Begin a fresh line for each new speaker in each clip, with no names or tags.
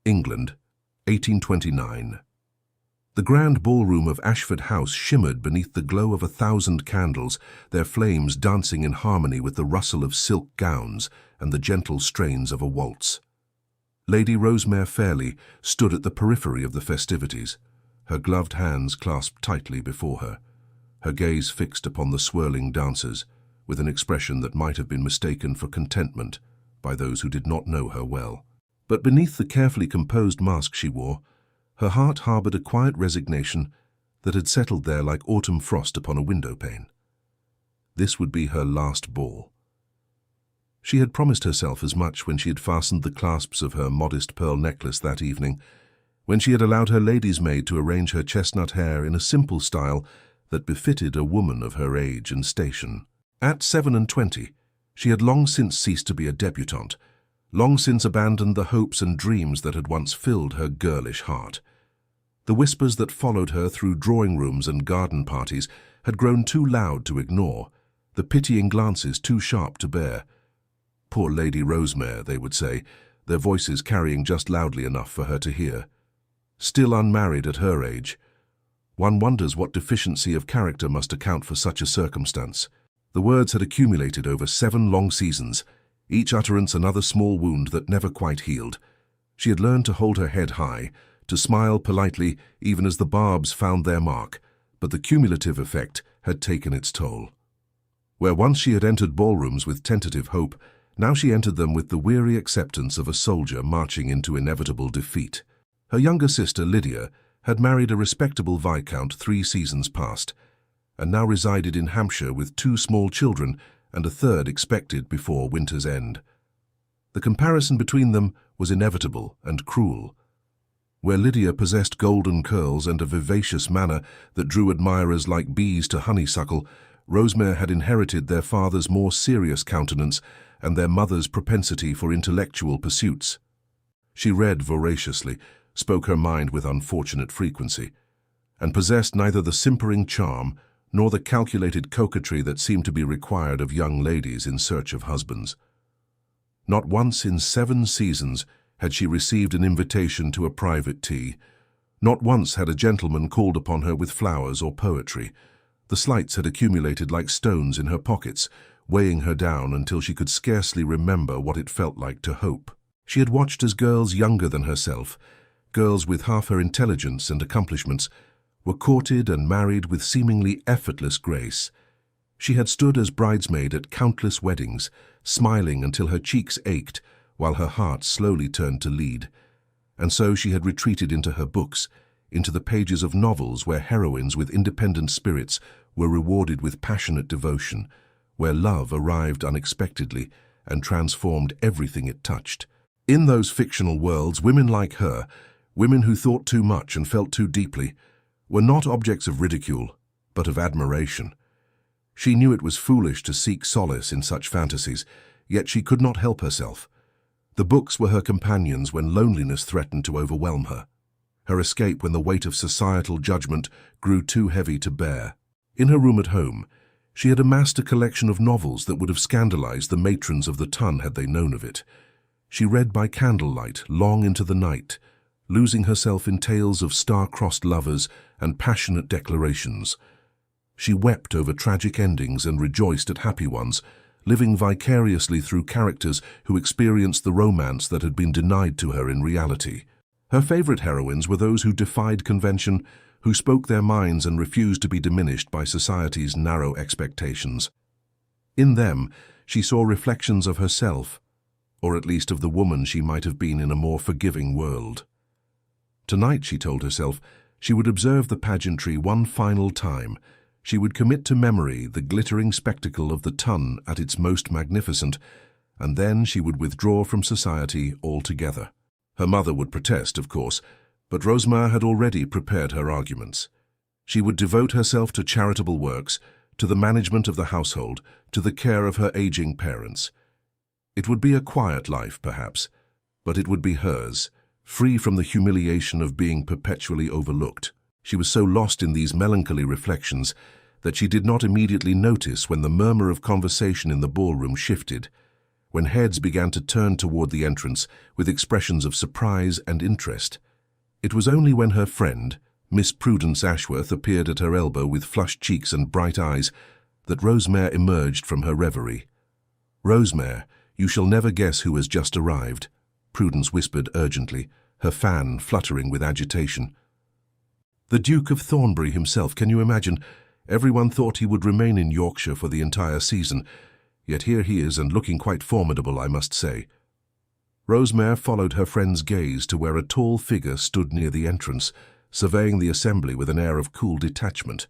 England, 1829. The grand ballroom of Ashford House shimmered beneath the glow of 1,000 candles, their flames dancing in harmony with the rustle of silk gowns and the gentle strains of a waltz. Lady Rosemary Fairley stood at the periphery of the festivities, her gloved hands clasped tightly before her, her gaze fixed upon the swirling dancers, with an expression that might have been mistaken for contentment by those who did not know her well. But beneath the carefully composed mask she wore, her heart harbored a quiet resignation that had settled there like autumn frost upon a window-pane. This would be her last ball. She had promised herself as much when she had fastened the clasps of her modest pearl necklace that evening, when she had allowed her lady's maid to arrange her chestnut hair in a simple style that befitted a woman of her age and station. At 27, she had long since ceased to be a debutante, long since abandoned the hopes and dreams that had once filled her girlish heart. The whispers that followed her through drawing rooms and garden parties had grown too loud to ignore, the pitying glances too sharp to bear. Poor Lady Rosemary, they would say, their voices carrying just loudly enough for her to hear. Still unmarried at her age, one wonders what deficiency of character must account for such a circumstance. The words had accumulated over 7 long seasons, each utterance another small wound that never quite healed. She had learned to hold her head high, to smile politely even as the barbs found their mark, but the cumulative effect had taken its toll. Where once she had entered ballrooms with tentative hope, now she entered them with the weary acceptance of a soldier marching into inevitable defeat. Her younger sister, Lydia, had married a respectable viscount 3 seasons past, and now resided in Hampshire with 2 small children and a third expected before winter's end. The comparison between them was inevitable and cruel. Where Lydia possessed golden curls and a vivacious manner that drew admirers like bees to honeysuckle, Rosemary had inherited their father's more serious countenance and their mother's propensity for intellectual pursuits. She read voraciously, spoke her mind with unfortunate frequency, and possessed neither the simpering charm nor the calculated coquetry that seemed to be required of young ladies in search of husbands. Not once in 7 seasons had she received an invitation to a private tea. Not once had a gentleman called upon her with flowers or poetry. The slights had accumulated like stones in her pockets, weighing her down until she could scarcely remember what it felt like to hope. She had watched as girls younger than herself, girls with half her intelligence and accomplishments, were courted and married with seemingly effortless grace. She had stood as bridesmaid at countless weddings, smiling until her cheeks ached while her heart slowly turned to lead. And so she had retreated into her books, into the pages of novels where heroines with independent spirits were rewarded with passionate devotion, where love arrived unexpectedly and transformed everything it touched. In those fictional worlds, women like her, women who thought too much and felt too deeply, were not objects of ridicule, but of admiration. She knew it was foolish to seek solace in such fantasies, yet she could not help herself. The books were her companions when loneliness threatened to overwhelm her, her escape when the weight of societal judgment grew too heavy to bear. In her room at home, she had amassed a collection of novels that would have scandalized the matrons of the ton had they known of it. She read by candlelight long into the night, losing herself in tales of star-crossed lovers and passionate declarations. She wept over tragic endings and rejoiced at happy ones, living vicariously through characters who experienced the romance that had been denied to her in reality. Her favorite heroines were those who defied convention, who spoke their minds and refused to be diminished by society's narrow expectations. In them, she saw reflections of herself, or at least of the woman she might have been in a more forgiving world. Tonight, she told herself, she would observe the pageantry one final time. She would commit to memory the glittering spectacle of the ton at its most magnificent, and then she would withdraw from society altogether. Her mother would protest, of course, but Rosemary had already prepared her arguments. She would devote herself to charitable works, to the management of the household, to the care of her aging parents. It would be a quiet life, perhaps, but it would be hers, free from the humiliation of being perpetually overlooked. She was so lost in these melancholy reflections that she did not immediately notice when the murmur of conversation in the ballroom shifted, when heads began to turn toward the entrance with expressions of surprise and interest. It was only when her friend, Miss Prudence Ashworth, appeared at her elbow with flushed cheeks and bright eyes that Rosemary emerged from her reverie. "Rosemary, you shall never guess who has just arrived," Prudence whispered urgently, her fan fluttering with agitation. "The Duke of Thornbury himself, can you imagine? Everyone thought he would remain in Yorkshire for the entire season, yet here he is, and looking quite formidable, I must say." Rosemary followed her friend's gaze to where a tall figure stood near the entrance, surveying the assembly with an air of cool detachment.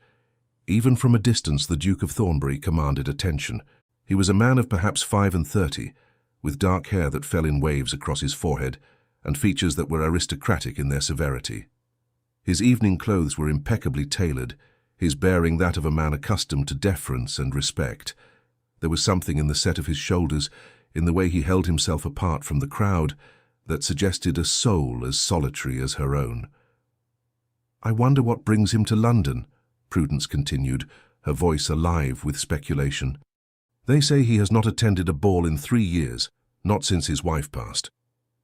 Even from a distance, the Duke of Thornbury commanded attention. He was a man of perhaps 35, with dark hair that fell in waves across his forehead, and features that were aristocratic in their severity. His evening clothes were impeccably tailored, his bearing that of a man accustomed to deference and respect. There was something in the set of his shoulders, in the way he held himself apart from the crowd, that suggested a soul as solitary as her own. "I wonder what brings him to London," Prudence continued, her voice alive with speculation. "They say he has not attended a ball in 3 years, not since his wife passed.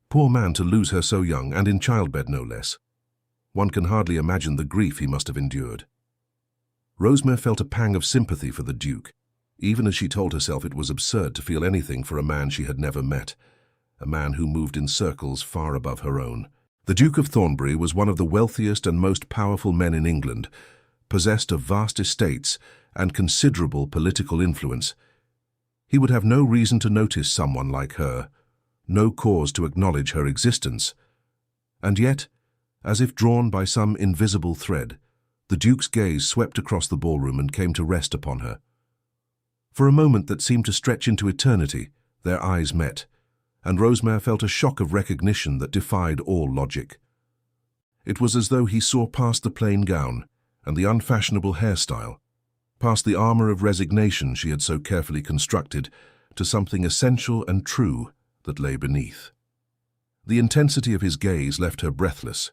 Poor man, to lose her so young, and in childbed no less. One can hardly imagine the grief he must have endured." Rosemary felt a pang of sympathy for the Duke, even as she told herself it was absurd to feel anything for a man she had never met, a man who moved in circles far above her own. The Duke of Thornbury was one of the wealthiest and most powerful men in England, possessed of vast estates and considerable political influence. He would have no reason to notice someone like her, no cause to acknowledge her existence. And yet, as if drawn by some invisible thread, the Duke's gaze swept across the ballroom and came to rest upon her. For a moment that seemed to stretch into eternity, their eyes met, and Rosemary felt a shock of recognition that defied all logic. It was as though he saw past the plain gown and the unfashionable hairstyle, past the armor of resignation she had so carefully constructed, to something essential and true that lay beneath. The intensity of his gaze left her breathless.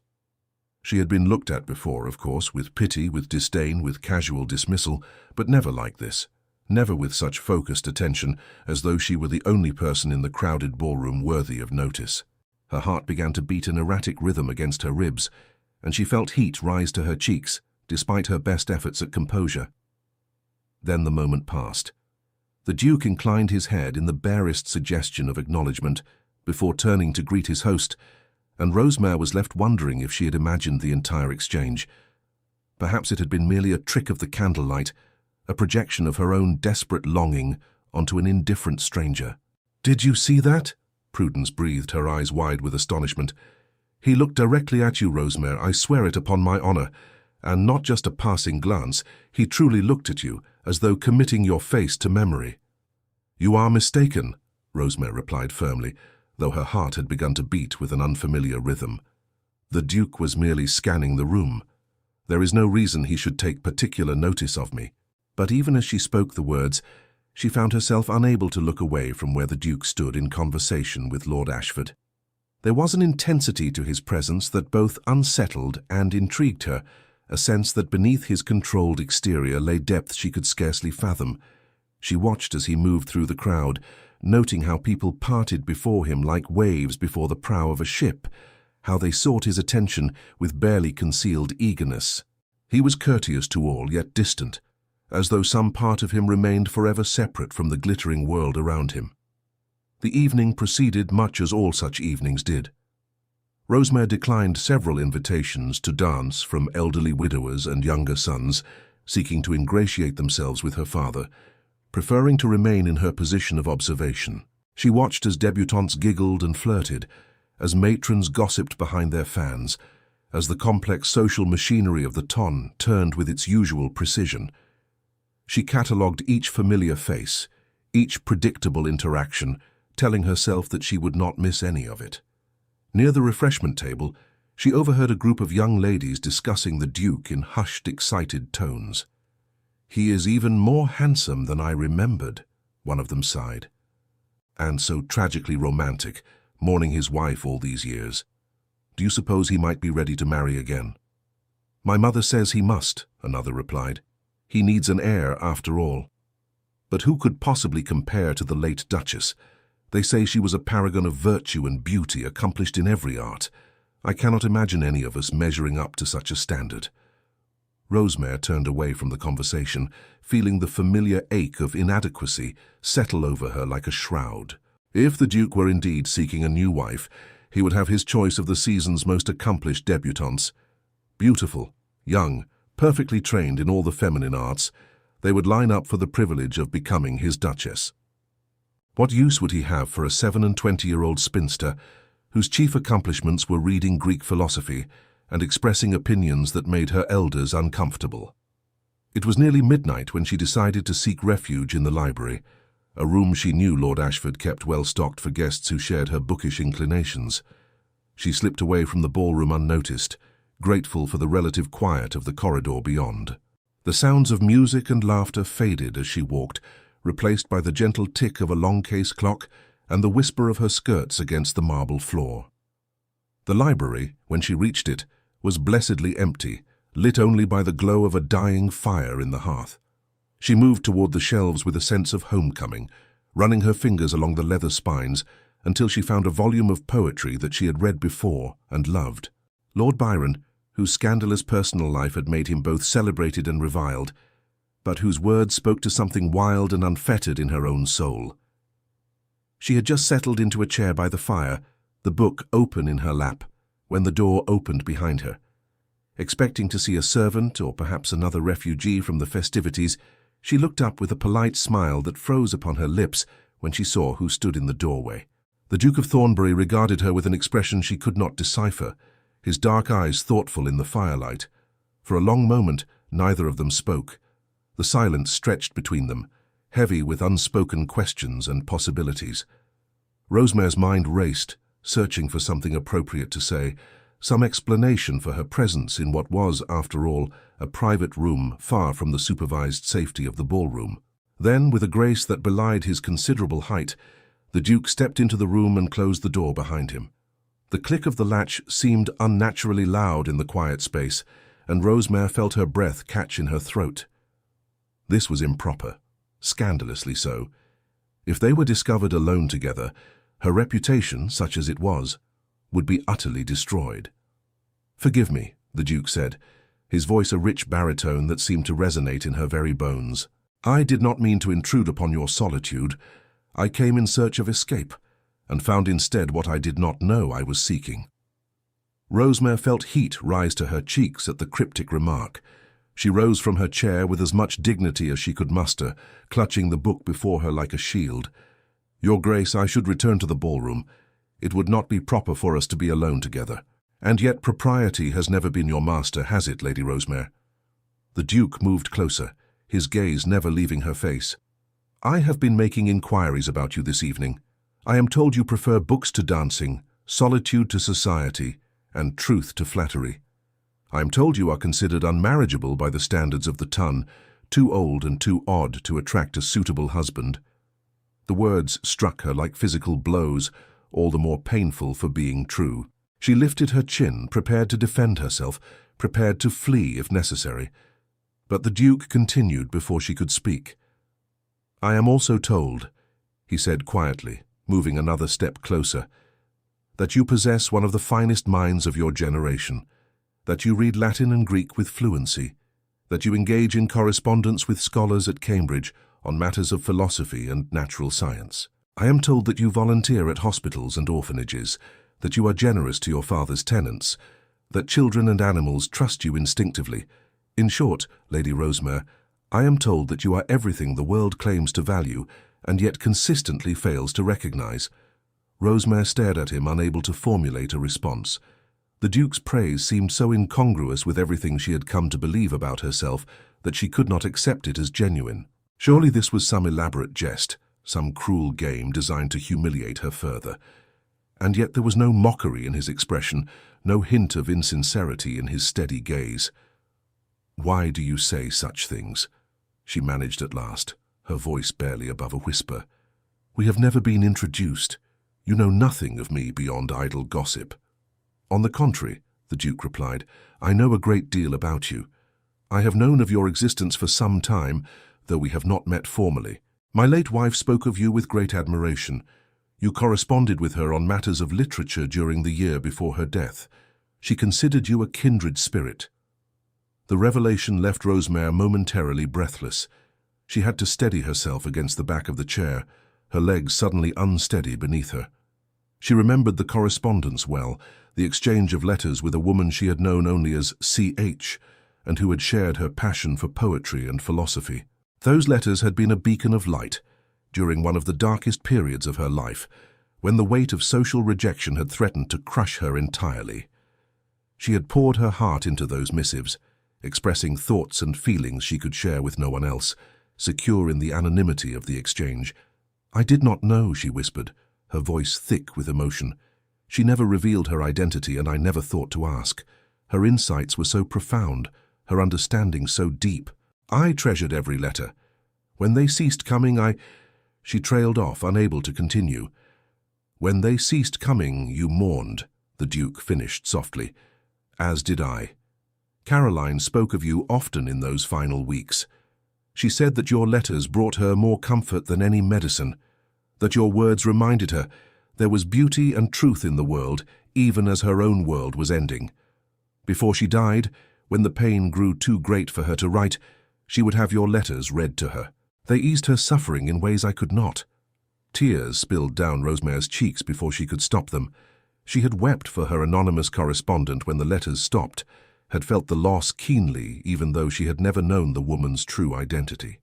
She had been looked at before, of course, with pity, with disdain, with casual dismissal, but never like this. Never with such focused attention, as though she were the only person in the crowded ballroom worthy of notice. Her heart began to beat an erratic rhythm against her ribs, and she felt heat rise to her cheeks, despite her best efforts at composure. Then the moment passed. The Duke inclined his head in the barest suggestion of acknowledgement, before turning to greet his host, and Rosemary was left wondering if she had imagined the entire exchange. Perhaps it had been merely a trick of the candlelight, a projection of her own desperate longing onto an indifferent stranger. "Did you see that?" Prudence breathed, her eyes wide with astonishment. "He looked directly at you, Rosemary, I swear it upon my honor. And not just a passing glance, he truly looked at you, as though committing your face to memory." "You are mistaken," Rosemary replied firmly, though her heart had begun to beat with an unfamiliar rhythm. "The Duke was merely scanning the room. There is no reason he should take particular notice of me." But even as she spoke the words, she found herself unable to look away from where the Duke stood in conversation with Lord Ashford. There was an intensity to his presence that both unsettled and intrigued her, a sense that beneath his controlled exterior lay depth she could scarcely fathom. She watched as he moved through the crowd, noting how people parted before him like waves before the prow of a ship, how they sought his attention with barely concealed eagerness. He was courteous to all, yet distant, as though some part of him remained forever separate from the glittering world around him. The evening proceeded much as all such evenings did. Rosemary declined several invitations to dance from elderly widowers and younger sons, seeking to ingratiate themselves with her father, preferring to remain in her position of observation. She watched as debutantes giggled and flirted, as matrons gossiped behind their fans, as the complex social machinery of the ton turned with its usual precision. She catalogued each familiar face, each predictable interaction, telling herself that she would not miss any of it. Near the refreshment table, she overheard a group of young ladies discussing the Duke in hushed, excited tones. "He is even more handsome than I remembered," one of them sighed. "And so tragically romantic, mourning his wife all these years. Do you suppose he might be ready to marry again?" "My mother says he must," another replied. "He needs an heir after all." But who could possibly compare to the late Duchess? They say she was a paragon of virtue and beauty, accomplished in every art. I cannot imagine any of us measuring up to such a standard." Rosemary turned away from the conversation, feeling the familiar ache of inadequacy settle over her like a shroud. If the Duke were indeed seeking a new wife, he would have his choice of the season's most accomplished debutantes. Beautiful, young, perfectly trained in all the feminine arts, they would line up for the privilege of becoming his Duchess. What use would he have for a 27-year-old spinster whose chief accomplishments were reading Greek philosophy and expressing opinions that made her elders uncomfortable? It was nearly midnight when she decided to seek refuge in the library, a room she knew Lord Ashford kept well stocked for guests who shared her bookish inclinations. She slipped away from the ballroom unnoticed, grateful for the relative quiet of the corridor beyond. The sounds of music and laughter faded as she walked, replaced by the gentle tick of a long-case clock and the whisper of her skirts against the marble floor. The library, when she reached it, was blessedly empty, lit only by the glow of a dying fire in the hearth. She moved toward the shelves with a sense of homecoming, running her fingers along the leather spines until she found a volume of poetry that she had read before and loved. Lord Byron, whose scandalous personal life had made him both celebrated and reviled, but whose words spoke to something wild and unfettered in her own soul. She had just settled into a chair by the fire, the book open in her lap, when the door opened behind her. Expecting to see a servant or perhaps another refugee from the festivities, she looked up with a polite smile that froze upon her lips when she saw who stood in the doorway. The Duke of Thornbury regarded her with an expression she could not decipher, his dark eyes thoughtful in the firelight. For a long moment, neither of them spoke. The silence stretched between them, heavy with unspoken questions and possibilities. Rosemary's mind raced, searching for something appropriate to say, some explanation for her presence in what was, after all, a private room far from the supervised safety of the ballroom. Then, with a grace that belied his considerable height, the Duke stepped into the room and closed the door behind him. The click of the latch seemed unnaturally loud in the quiet space, and Rosemary felt her breath catch in her throat. This was improper, scandalously so. If they were discovered alone together, her reputation, such as it was, would be utterly destroyed. "Forgive me," the Duke said, his voice a rich baritone that seemed to resonate in her very bones. "I did not mean to intrude upon your solitude. I came in search of escape, and found instead what I did not know I was seeking." Rosemary felt heat rise to her cheeks at the cryptic remark. She rose from her chair with as much dignity as she could muster, clutching the book before her like a shield. "Your Grace, I should return to the ballroom. It would not be proper for us to be alone together. And yet propriety has never been your master, has it, Lady Rosemary?" The Duke moved closer, his gaze never leaving her face. "I have been making inquiries about you this evening. I am told you prefer books to dancing, solitude to society, and truth to flattery. I am told you are considered unmarriageable by the standards of the ton, too old and too odd to attract a suitable husband." The words struck her like physical blows, all the more painful for being true. She lifted her chin, prepared to defend herself, prepared to flee if necessary. But the Duke continued before she could speak. "I am also told," he said quietly, moving another step closer, "that you possess one of the finest minds of your generation, that you read Latin and Greek with fluency, that you engage in correspondence with scholars at Cambridge on matters of philosophy and natural science. I am told that you volunteer at hospitals and orphanages, that you are generous to your father's tenants, that children and animals trust you instinctively. In short, Lady Rosemary, I am told that you are everything the world claims to value and yet consistently fails to recognize." Rosemary stared at him, unable to formulate a response. The Duke's praise seemed so incongruous with everything she had come to believe about herself that she could not accept it as genuine. Surely this was some elaborate jest, some cruel game designed to humiliate her further. And yet there was no mockery in his expression, no hint of insincerity in his steady gaze. "Why do you say such things?" she managed at last, her voice barely above a whisper. "We have never been introduced. You know nothing of me beyond idle gossip." "On the contrary," the Duke replied, "I know a great deal about you. I have known of your existence for some time, though we have not met formally. My late wife spoke of you with great admiration. You corresponded with her on matters of literature during the year before her death. She considered you a kindred spirit." The revelation left Rosemary momentarily breathless. She had to steady herself against the back of the chair, her legs suddenly unsteady beneath her. She remembered the correspondence well, the exchange of letters with a woman she had known only as C.H., and who had shared her passion for poetry and philosophy. Those letters had been a beacon of light during one of the darkest periods of her life, when the weight of social rejection had threatened to crush her entirely. She had poured her heart into those missives, expressing thoughts and feelings she could share with no one else, secure in the anonymity of the exchange. "I did not know," she whispered, her voice thick with emotion. She never revealed her identity, and I never thought to ask. Her insights were so profound, her understanding so deep. I treasured every letter. When they ceased coming, She trailed off, unable to continue. "When they ceased coming, you mourned," the Duke finished softly. "As did I. Caroline spoke of you often in those final weeks. She said that your letters brought her more comfort than any medicine, that your words reminded her there was beauty and truth in the world, even as her own world was ending. Before she died, when the pain grew too great for her to write, she would have your letters read to her. They eased her suffering in ways I could not." Tears spilled down Rosemary's cheeks before she could stop them. She had wept for her anonymous correspondent when the letters stopped, had felt the loss keenly even though she had never known the woman's true identity.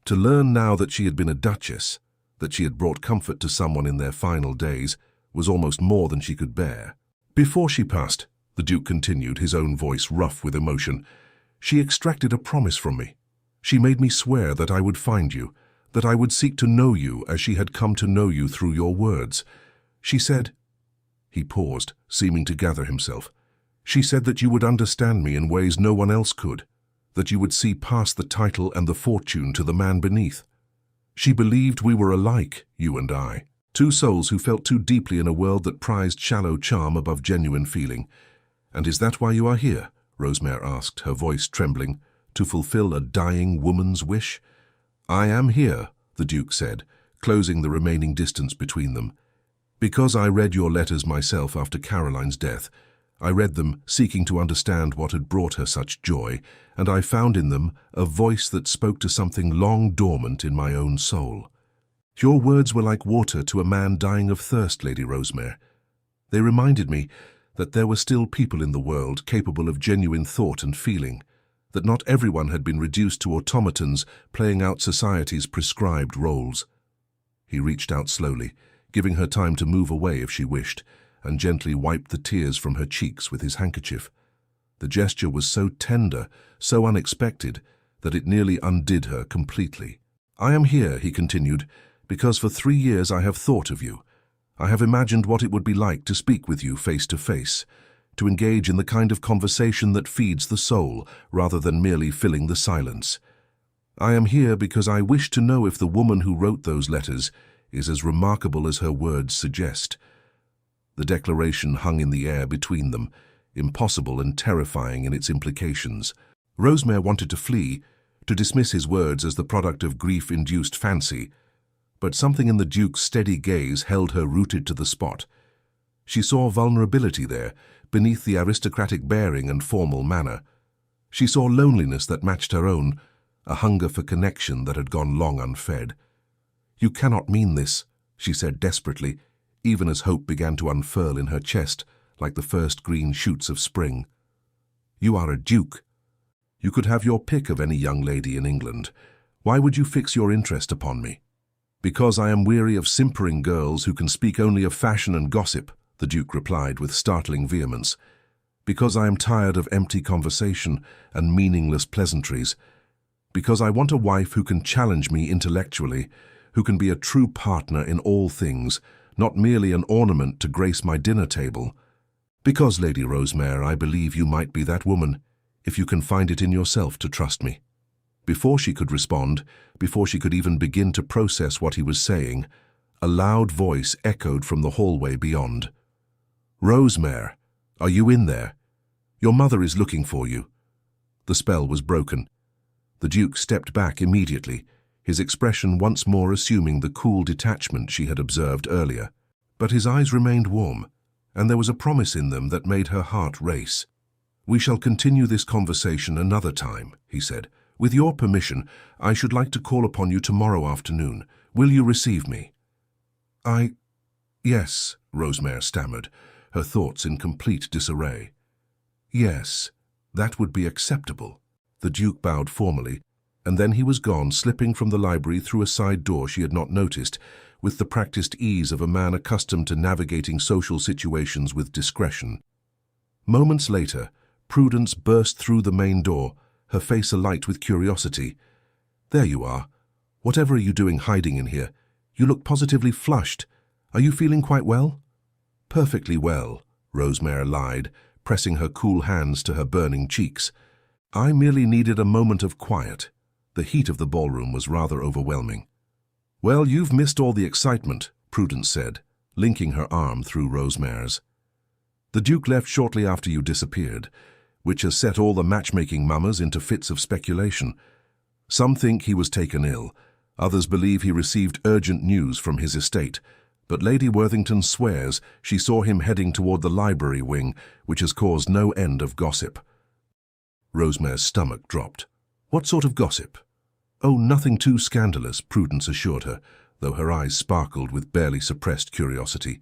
To learn now that she had been a duchess, that she had brought comfort to someone in their final days, was almost more than she could bear. "Before she passed," the Duke continued, his own voice rough with emotion, "she extracted a promise from me. She made me swear that I would find you, that I would seek to know you as she had come to know you through your words. She said—" He paused, seeming to gather himself. "She said that you would understand me in ways no one else could, that you would see past the title and the fortune to the man beneath. She believed we were alike, you and I, two souls who felt too deeply in a world that prized shallow charm above genuine feeling. And is that why you are here?" Rosemary asked, her voice trembling. "To fulfill a dying woman's wish?" "I am here," the Duke said, closing the remaining distance between them, "because I read your letters myself after Caroline's death. I read them seeking to understand what had brought her such joy, and I found in them a voice that spoke to something long dormant in my own soul. Your words were like water to a man dying of thirst, Lady Rosemary. They reminded me that there were still people in the world capable of genuine thought and feeling, that not everyone had been reduced to automatons playing out society's prescribed roles." He reached out slowly, giving her time to move away if she wished, and gently wiped the tears from her cheeks with his handkerchief. The gesture was so tender, so unexpected, that it nearly undid her completely. "I am here," he continued, "because for 3 years I have thought of you. I have imagined what it would be like to speak with you face to face, to engage in the kind of conversation that feeds the soul rather than merely filling the silence. I am here because I wish to know if the woman who wrote those letters is as remarkable as her words suggest." The declaration hung in the air between them, impossible and terrifying in its implications. Rosemary wanted to flee, to dismiss his words as the product of grief-induced fancy, but something in the Duke's steady gaze held her rooted to the spot. She saw vulnerability there, beneath the aristocratic bearing and formal manner. She saw loneliness that matched her own, a hunger for connection that had gone long unfed. "You cannot mean this," she said desperately, even as hope began to unfurl in her chest like the first green shoots of spring. "You are a duke. You could have your pick of any young lady in England. Why would you fix your interest upon me?" "Because I am weary of simpering girls who can speak only of fashion and gossip," the Duke replied with startling vehemence. "Because I am tired of empty conversation and meaningless pleasantries. Because I want a wife who can challenge me intellectually, who can be a true partner in all things, not merely an ornament to grace my dinner table. Because, Lady Rosemary, I believe you might be that woman, if you can find it in yourself to trust me." Before she could respond, before she could even begin to process what he was saying, a loud voice echoed from the hallway beyond. "Rosemary, are you in there? Your mother is looking for you." The spell was broken. The Duke stepped back immediately, his expression once more assuming the cool detachment she had observed earlier. But his eyes remained warm, and there was a promise in them that made her heart race. "We shall continue this conversation another time," he said. "With your permission, I should like to call upon you tomorrow afternoon. Will you receive me?" Yes, Rosemary stammered, her thoughts in complete disarray. "Yes, that would be acceptable." The Duke bowed formally, and then he was gone, slipping from the library through a side door she had not noticed, with the practiced ease of a man accustomed to navigating social situations with discretion. Moments later, Prudence burst through the main door, her face alight with curiosity. "There you are. Whatever are you doing hiding in here? You look positively flushed. Are you feeling quite well?" "Perfectly well," Rosemary lied, pressing her cool hands to her burning cheeks. "I merely needed a moment of quiet. The heat of the ballroom was rather overwhelming." "Well, you've missed all the excitement," Prudence said, linking her arm through Rosemary's. "The Duke left shortly after you disappeared, which has set all the matchmaking mamas into fits of speculation. Some think he was taken ill, others believe he received urgent news from his estate, but Lady Worthington swears she saw him heading toward the library wing, which has caused no end of gossip." Rosemary's stomach dropped. "What sort of gossip?" "Oh, nothing too scandalous," Prudence assured her, though her eyes sparkled with barely suppressed curiosity.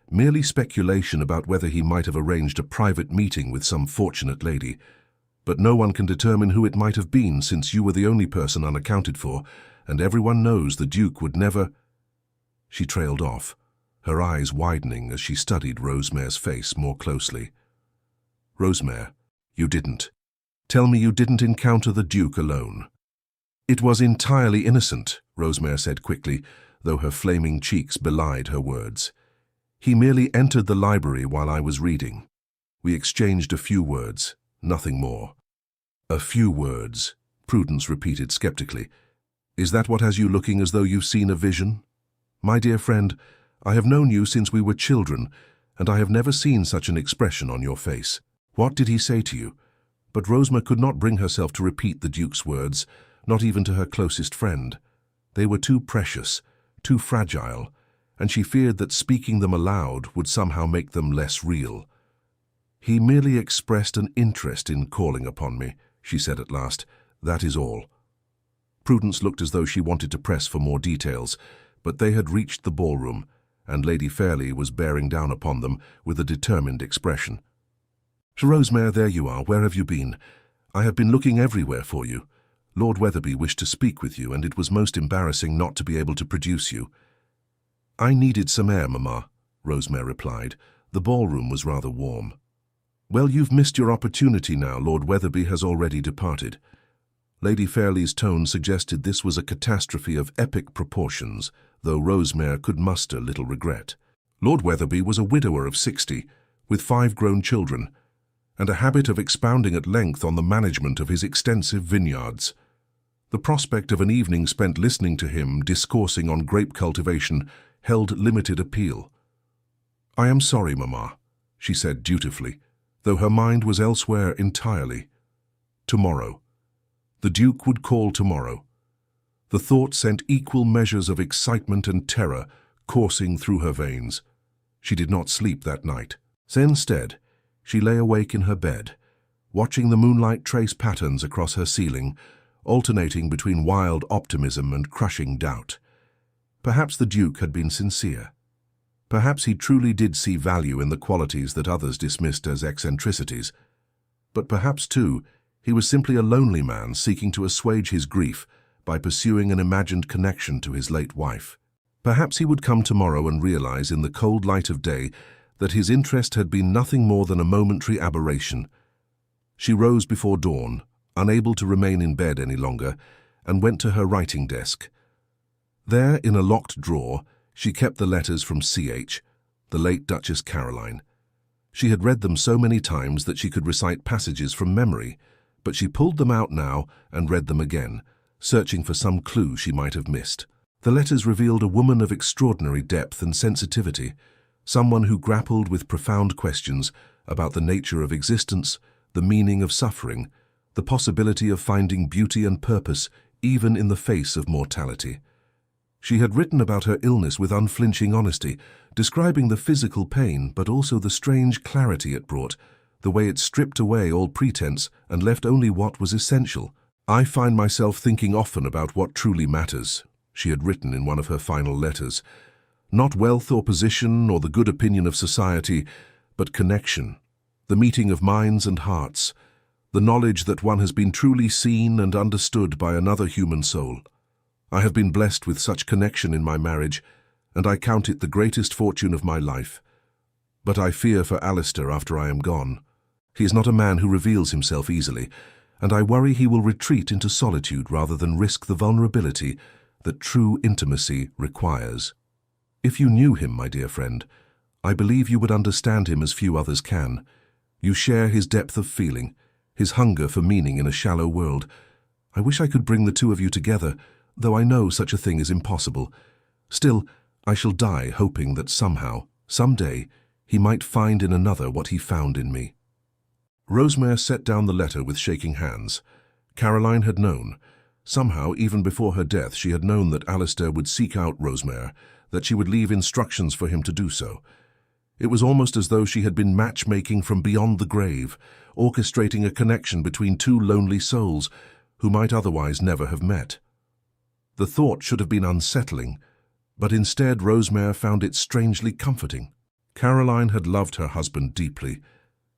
"Merely speculation about whether he might have arranged a private meeting with some fortunate lady. But no one can determine who it might have been, since you were the only person unaccounted for, and everyone knows the Duke would never—" She trailed off, her eyes widening as she studied Rosemary's face more closely. "Rosemary, you didn't. Tell me you didn't encounter the Duke alone." "It was entirely innocent," Rosemary said quickly, though her flaming cheeks belied her words. "He merely entered the library while I was reading. We exchanged a few words, nothing more." "A few words," Prudence repeated skeptically. "Is that what has you looking as though you've seen a vision? My dear friend, I have known you since we were children, and I have never seen such an expression on your face. What did he say to you?" But Rosemary could not bring herself to repeat the Duke's words, not even to her closest friend. They were too precious, too fragile, and she feared that speaking them aloud would somehow make them less real. "He merely expressed an interest in calling upon me," she said at last. "That is all." Prudence looked as though she wanted to press for more details, but they had reached the ballroom, and Lady Fairley was bearing down upon them with a determined expression. "Rosemary, there you are. Where have you been? I have been looking everywhere for you. Lord Wetherby wished to speak with you, and it was most embarrassing not to be able to produce you." "I needed some air, Mamma," Rosemary replied. "The ballroom was rather warm." "Well, you've missed your opportunity now. Lord Wetherby has already departed." Lady Fairley's tone suggested this was a catastrophe of epic proportions, though Rosemary could muster little regret. Lord Wetherby was a widower of 60, with 5 grown children, and a habit of expounding at length on the management of his extensive vineyards. The prospect of an evening spent listening to him discoursing on grape cultivation held limited appeal. "I am sorry, Mamma," she said dutifully, though her mind was elsewhere entirely. Tomorrow. The Duke would call tomorrow. The thought sent equal measures of excitement and terror coursing through her veins. She did not sleep that night. Instead, she lay awake in her bed, watching the moonlight trace patterns across her ceiling, alternating between wild optimism and crushing doubt. Perhaps the Duke had been sincere. Perhaps he truly did see value in the qualities that others dismissed as eccentricities. But perhaps, too, he was simply a lonely man seeking to assuage his grief by pursuing an imagined connection to his late wife. Perhaps he would come tomorrow and realize in the cold light of day that his interest had been nothing more than a momentary aberration. She rose before dawn, unable to remain in bed any longer, and went to her writing desk. There, in a locked drawer, she kept the letters from C.H., the late Duchess Caroline. She had read them so many times that she could recite passages from memory, but she pulled them out now and read them again, searching for some clue she might have missed. The letters revealed a woman of extraordinary depth and sensitivity, someone who grappled with profound questions about the nature of existence, the meaning of suffering, the possibility of finding beauty and purpose even in the face of mortality. She had written about her illness with unflinching honesty, describing the physical pain but also the strange clarity it brought, the way it stripped away all pretense and left only what was essential. "I find myself thinking often about what truly matters," she had written in one of her final letters. "Not wealth or position or the good opinion of society, but connection, the meeting of minds and hearts, the knowledge that one has been truly seen and understood by another human soul. I have been blessed with such connection in my marriage, and I count it the greatest fortune of my life. But I fear for Alistair after I am gone. He is not a man who reveals himself easily, and I worry he will retreat into solitude rather than risk the vulnerability that true intimacy requires. If you knew him, my dear friend, I believe you would understand him as few others can. You share his depth of feeling, his hunger for meaning in a shallow world. I wish I could bring the two of you together, though I know such a thing is impossible. Still, I shall die hoping that somehow, someday, he might find in another what he found in me." Rosemary set down the letter with shaking hands. Caroline had known. Somehow, even before her death, she had known that Alistair would seek out Rosemary, that she would leave instructions for him to do so. It was almost as though she had been matchmaking from beyond the grave, orchestrating a connection between two lonely souls who might otherwise never have met. The thought should have been unsettling, but instead Rosemary found it strangely comforting. Caroline had loved her husband deeply,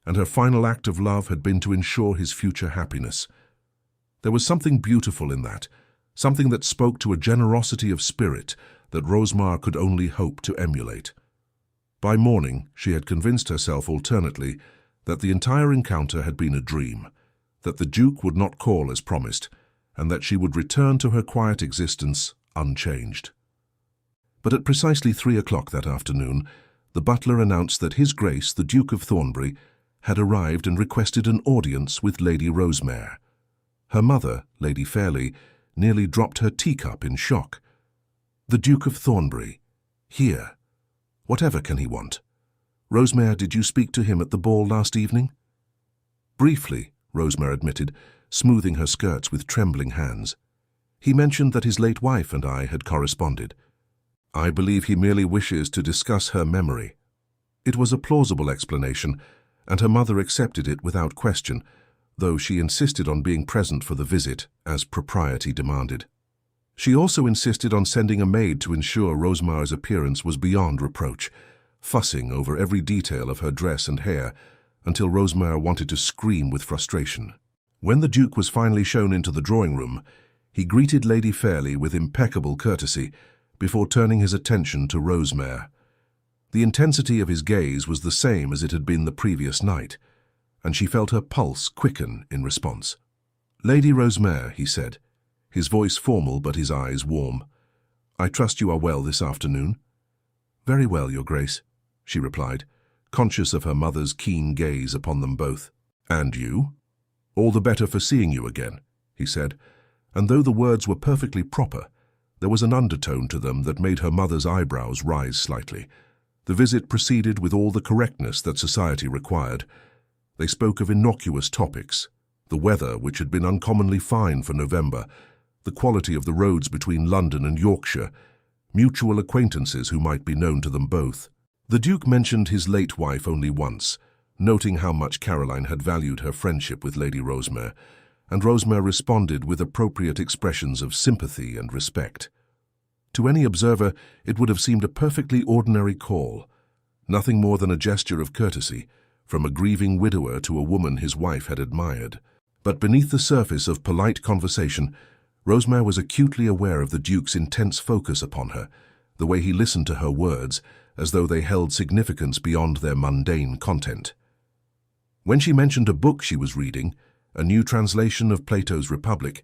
and her final act of love had been to ensure his future happiness. There was something beautiful in that, something that spoke to a generosity of spirit that Rosemary could only hope to emulate. By morning, she had convinced herself alternately that the entire encounter had been a dream, that the Duke would not call as promised, and that she would return to her quiet existence unchanged. But at precisely 3 o'clock that afternoon, the butler announced that His Grace, the Duke of Thornbury, had arrived and requested an audience with Lady Rosemary. Her mother, Lady Fairley, nearly dropped her teacup in shock. "The Duke of Thornbury, here. Whatever can he want? Rosemary, did you speak to him at the ball last evening?" "Briefly," Rosemary admitted, smoothing her skirts with trembling hands. "He mentioned that his late wife and I had corresponded. I believe he merely wishes to discuss her memory." It was a plausible explanation, and her mother accepted it without question, though she insisted on being present for the visit, as propriety demanded. She also insisted on sending a maid to ensure Rosemary's appearance was beyond reproach, fussing over every detail of her dress and hair, until Rosemary wanted to scream with frustration. When the Duke was finally shown into the drawing-room, he greeted Lady Fairley with impeccable courtesy, before turning his attention to Rosemary. The intensity of his gaze was the same as it had been the previous night, and she felt her pulse quicken in response. "Lady Rosemary," he said, his voice formal but his eyes warm, "I trust you are well this afternoon?" "Very well, Your Grace," she replied, conscious of her mother's keen gaze upon them both. "And you?" "All the better for seeing you again," he said, and though the words were perfectly proper, there was an undertone to them that made her mother's eyebrows rise slightly. The visit proceeded with all the correctness that society required. They spoke of innocuous topics, the weather, which had been uncommonly fine for November, the quality of the roads between London and Yorkshire, mutual acquaintances who might be known to them both. The Duke mentioned his late wife only once, noting how much Caroline had valued her friendship with Lady Rosemary, and Rosemary responded with appropriate expressions of sympathy and respect. To any observer, it would have seemed a perfectly ordinary call, nothing more than a gesture of courtesy, from a grieving widower to a woman his wife had admired. But beneath the surface of polite conversation, Rosemary was acutely aware of the Duke's intense focus upon her, the way he listened to her words, as though they held significance beyond their mundane content. When she mentioned a book she was reading, a new translation of Plato's Republic,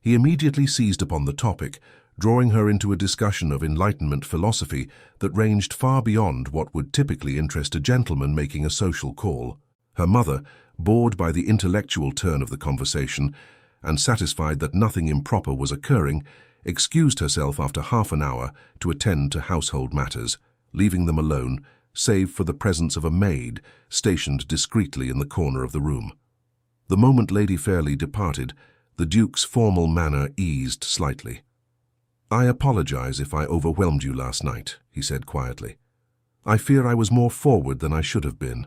he immediately seized upon the topic, drawing her into a discussion of Enlightenment philosophy that ranged far beyond what would typically interest a gentleman making a social call. Her mother, bored by the intellectual turn of the conversation and satisfied that nothing improper was occurring, excused herself after half an hour to attend to household matters, leaving them alone, save for the presence of a maid stationed discreetly in the corner of the room. The moment Lady Fairley departed, The Duke's formal manner eased slightly. "I apologize if I overwhelmed you last night," he said quietly. "I fear I was more forward than I should have been.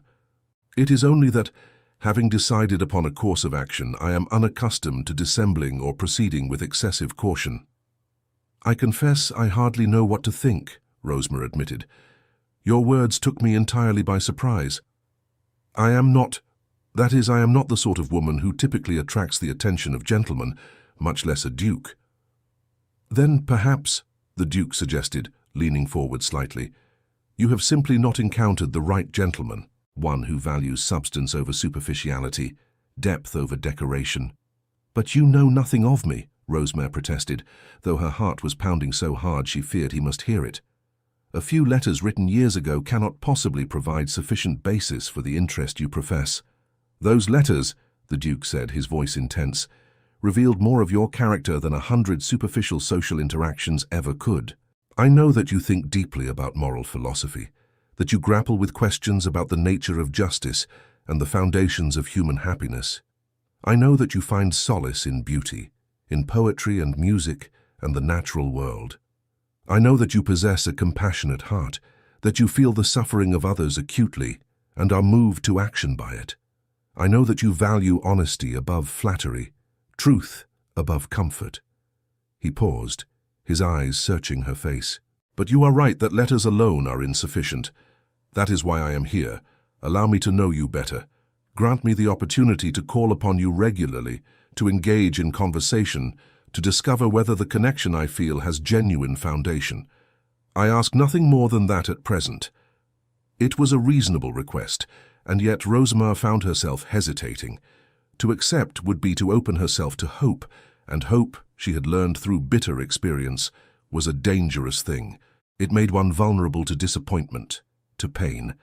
It is only that, having decided upon a course of action, I am unaccustomed to dissembling or proceeding with excessive caution." "I confess I hardly know what to think," Rosemar admitted. "Your words took me entirely by surprise. I am not the sort of woman who typically attracts the attention of gentlemen, much less a duke." "Then perhaps," the Duke suggested, leaning forward slightly, "you have simply not encountered the right gentleman, one who values substance over superficiality, depth over decoration." "But you know nothing of me," Rosemar protested, though her heart was pounding so hard she feared he must hear it. "A few letters written years ago cannot possibly provide sufficient basis for the interest you profess." "Those letters," the Duke said, his voice intense, "revealed more of your character than 100 superficial social interactions ever could. I know that you think deeply about moral philosophy, that you grapple with questions about the nature of justice and the foundations of human happiness. I know that you find solace in beauty, in poetry and music and the natural world. I know that you possess a compassionate heart, that you feel the suffering of others acutely and are moved to action by it. I know that you value honesty above flattery, truth above comfort." He paused, his eyes searching her face. "But you are right that letters alone are insufficient. That is why I am here. Allow me to know you better. Grant me the opportunity to call upon you regularly, to engage in conversation, to discover whether the connection I feel has genuine foundation. I ask nothing more than that at present." It was a reasonable request, and yet Rosemar found herself hesitating. To accept would be to open herself to hope, and hope, she had learned through bitter experience, was a dangerous thing. It made one vulnerable to disappointment, to pain.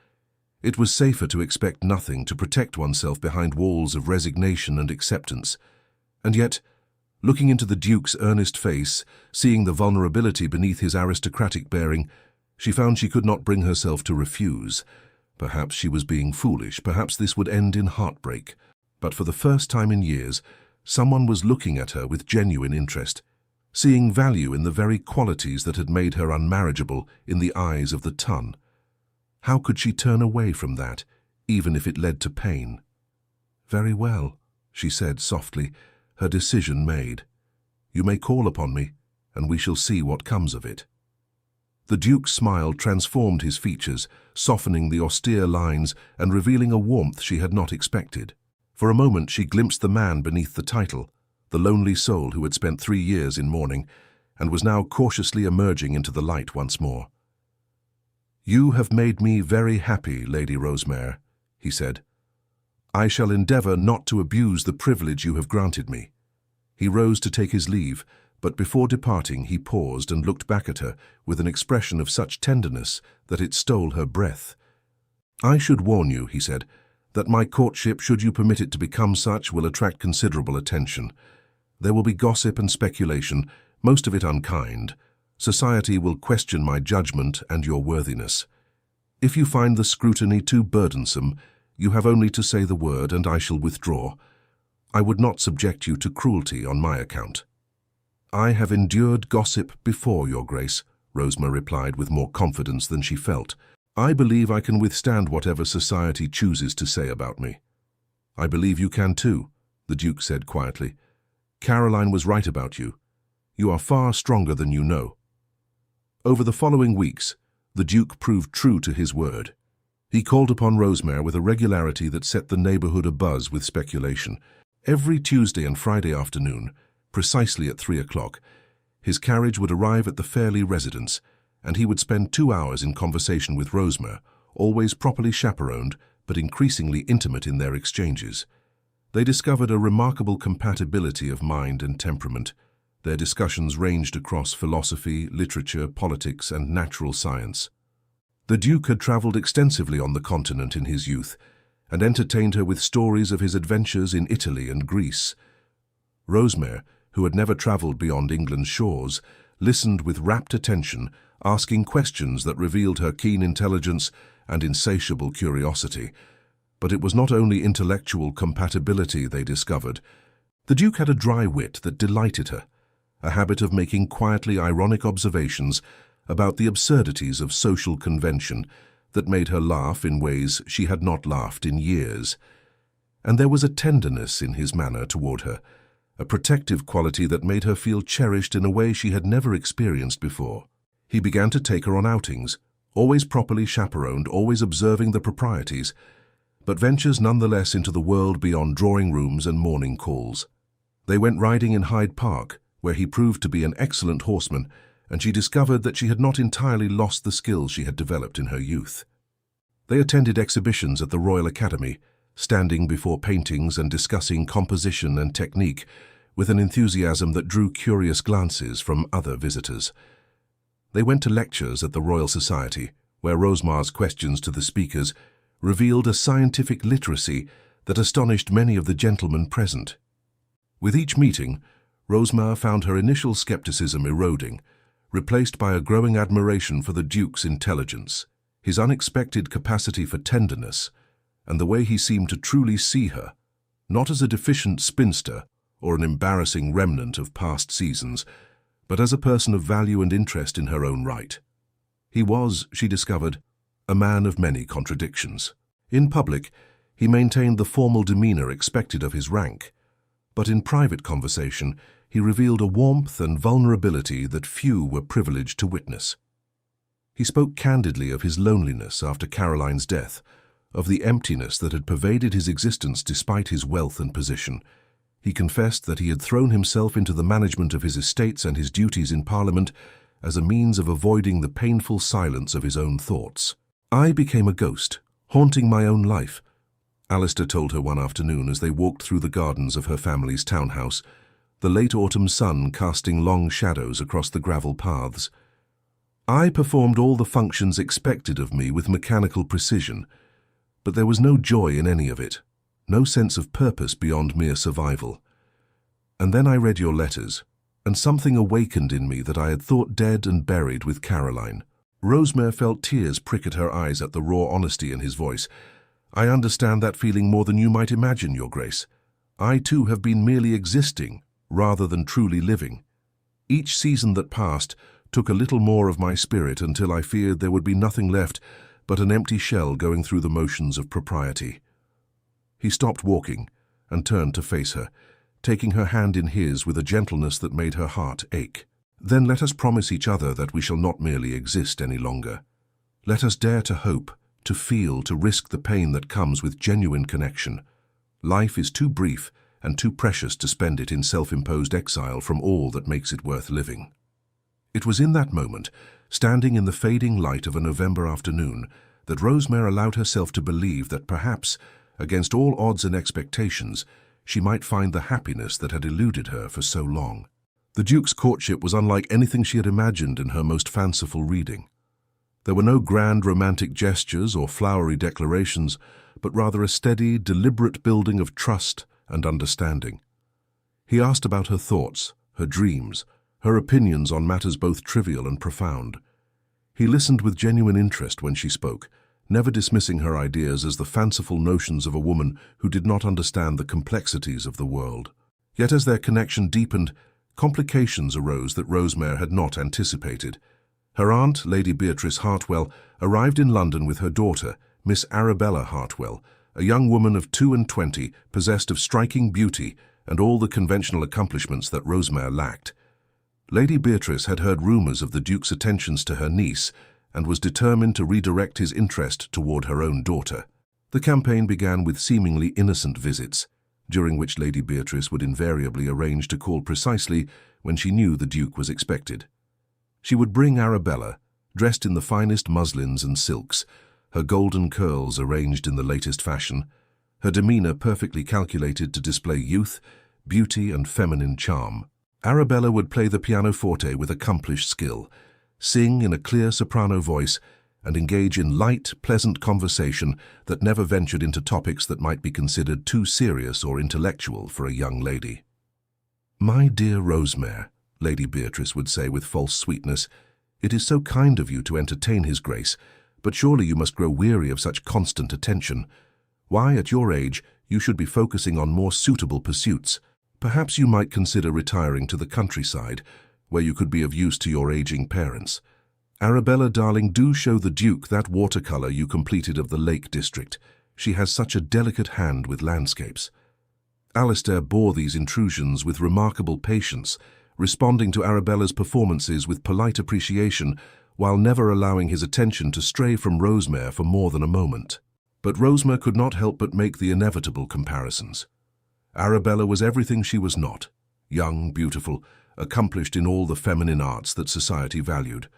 It was safer to expect nothing, to protect oneself behind walls of resignation and acceptance. And yet, looking into the Duke's earnest face, seeing the vulnerability beneath his aristocratic bearing, she found she could not bring herself to refuse. Perhaps she was being foolish, perhaps this would end in heartbreak. But for the first time in years, someone was looking at her with genuine interest, seeing value in the very qualities that had made her unmarriageable in the eyes of the ton. How could she turn away from that, even if it led to pain? "Very well," she said softly, her decision made. "You may call upon me, and we shall see what comes of it." The Duke's smile transformed his features, softening the austere lines and revealing a warmth she had not expected. For a moment she glimpsed the man beneath the title, the lonely soul who had spent 3 years in mourning, and was now cautiously emerging into the light once more. "You have made me very happy, Lady Rosemar," he said. "I shall endeavor not to abuse the privilege you have granted me." He rose to take his leave, but before departing he paused and looked back at her with an expression of such tenderness that it stole her breath. "I should warn you," he said, "that my courtship, should you permit it to become such, will attract considerable attention. There will be gossip and speculation, most of it unkind. Society will question my judgment and your worthiness. If you find the scrutiny too burdensome, you have only to say the word and I shall withdraw. I would not subject you to cruelty on my account." "I have endured gossip before, Your Grace," Rosemar replied with more confidence than she felt. "I believe I can withstand whatever society chooses to say about me." "I believe you can too," the Duke said quietly. "Caroline was right about you. You are far stronger than you know." Over the following weeks, the Duke proved true to his word. He called upon Rosemar with a regularity that set the neighborhood abuzz with speculation. Every Tuesday and Friday afternoon, precisely at 3 o'clock, his carriage would arrive at the Fairley residence, and he would spend 2 hours in conversation with Rosemar, always properly chaperoned, but increasingly intimate in their exchanges. They discovered a remarkable compatibility of mind and temperament. Their discussions ranged across philosophy, literature, politics, and natural science. The Duke had travelled extensively on the continent in his youth, and entertained her with stories of his adventures in Italy and Greece. Rosemar, who had never travelled beyond England's shores, listened with rapt attention, asking questions that revealed her keen intelligence and insatiable curiosity. But it was not only intellectual compatibility they discovered. The Duke had a dry wit that delighted her, a habit of making quietly ironic observations about the absurdities of social convention that made her laugh in ways she had not laughed in years. And there was a tenderness in his manner toward her, a protective quality that made her feel cherished in a way she had never experienced before. He began to take her on outings, always properly chaperoned, always observing the proprieties, but ventures nonetheless into the world beyond drawing rooms and morning calls. They went riding in Hyde Park, where he proved to be an excellent horseman, and she discovered that she had not entirely lost the skills she had developed in her youth. They attended exhibitions at the Royal Academy, standing before paintings and discussing composition and technique with an enthusiasm that drew curious glances from other visitors. They went to lectures at the Royal Society, where Rosmar's questions to the speakers revealed a scientific literacy that astonished many of the gentlemen present. With each meeting, Rosmar found her initial skepticism eroding, replaced by a growing admiration for the Duke's intelligence, his unexpected capacity for tenderness, and the way he seemed to truly see her, not as a deficient spinster or an embarrassing remnant of past seasons, but as a person of value and interest in her own right. He was, she discovered, a man of many contradictions. In public, he maintained the formal demeanor expected of his rank, but in private conversation, he revealed a warmth and vulnerability that few were privileged to witness. He spoke candidly of his loneliness after Caroline's death, of the emptiness that had pervaded his existence despite his wealth and position. He confessed that he had thrown himself into the management of his estates and his duties in Parliament as a means of avoiding the painful silence of his own thoughts. "I became a ghost, haunting my own life," Alistair told her one afternoon as they walked through the gardens of her family's townhouse, the late autumn sun casting long shadows across the gravel paths. "I performed all the functions expected of me with mechanical precision, but there was no joy in any of it, no sense of purpose beyond mere survival. And then I read your letters, and something awakened in me that I had thought dead and buried with Caroline." Rosmer felt tears prick at her eyes at the raw honesty in his voice. "I understand that feeling more than you might imagine, Your Grace. I too have been merely existing, rather than truly living. Each season that passed took a little more of my spirit until I feared there would be nothing left but an empty shell going through the motions of propriety." He stopped walking and turned to face her, taking her hand in his with a gentleness that made her heart ache. "Then let us promise each other that we shall not merely exist any longer. Let us dare to hope, to feel, to risk the pain that comes with genuine connection. Life is too brief and too precious to spend it in self-imposed exile from all that makes it worth living." It was in that moment, standing in the fading light of a November afternoon, that Rosmer allowed herself to believe that perhaps, against all odds and expectations, she might find the happiness that had eluded her for so long. The Duke's courtship was unlike anything she had imagined in her most fanciful reading. There were no grand romantic gestures or flowery declarations, but rather a steady, deliberate building of trust and understanding. He asked about her thoughts, her dreams, her opinions on matters both trivial and profound. He listened with genuine interest when she spoke, never dismissing her ideas as the fanciful notions of a woman who did not understand the complexities of the world. Yet as their connection deepened, complications arose that Rosmer had not anticipated. Her aunt, Lady Beatrice Hartwell, arrived in London with her daughter, Miss Arabella Hartwell, a young woman of 22, possessed of striking beauty and all the conventional accomplishments that Rosmer lacked. Lady Beatrice had heard rumours of the Duke's attentions to her niece and was determined to redirect his interest toward her own daughter. The campaign began with seemingly innocent visits, during which Lady Beatrice would invariably arrange to call precisely when she knew the Duke was expected. She would bring Arabella, dressed in the finest muslins and silks, her golden curls arranged in the latest fashion, her demeanour perfectly calculated to display youth, beauty and feminine charm. Arabella would play the pianoforte with accomplished skill, sing in a clear soprano voice, and engage in light, pleasant conversation that never ventured into topics that might be considered too serious or intellectual for a young lady. "My dear Rosmer," Lady Beatrice would say with false sweetness, "it is so kind of you to entertain His Grace, but surely you must grow weary of such constant attention. Why, at your age, you should be focusing on more suitable pursuits. Perhaps you might consider retiring to the countryside, where you could be of use to your aging parents. Arabella, darling, do show the Duke that watercolor you completed of the Lake District. She has such a delicate hand with landscapes. Alistair bore these intrusions with remarkable patience, responding to Arabella's performances with polite appreciation, while never allowing his attention to stray from Rosemary for more than a moment. But Rosemary could not help but make the inevitable comparisons. Arabella was everything she was not: young, beautiful, accomplished in all the feminine arts that society valued.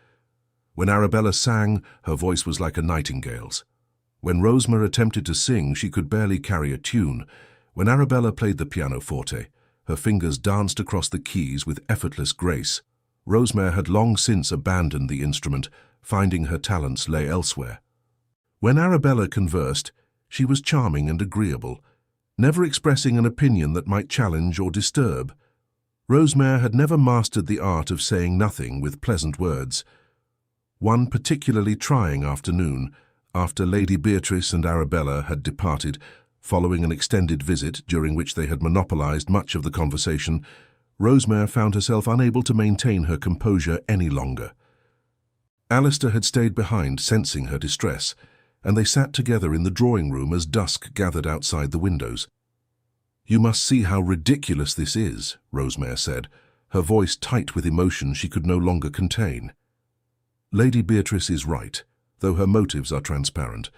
When Arabella sang, her voice was like a nightingale's. When Rosemary attempted to sing, she could barely carry a tune. When Arabella played the pianoforte, her fingers danced across the keys with effortless grace. Rosemary had long since abandoned the instrument, finding her talents lay elsewhere. When Arabella conversed, she was charming and agreeable, never expressing an opinion that might challenge or disturb. Rosemary had never mastered the art of saying nothing with pleasant words. One particularly trying afternoon, after Lady Beatrice and Arabella had departed, following an extended visit during which they had monopolized much of the conversation, Rosemary found herself unable to maintain her composure any longer. Alistair had stayed behind, sensing her distress, and they sat together in the drawing-room as dusk gathered outside the windows. "You must see how ridiculous this is," Rosemary said, her voice tight with emotion she could no longer contain. "Lady Beatrice is right, though her motives are transparent.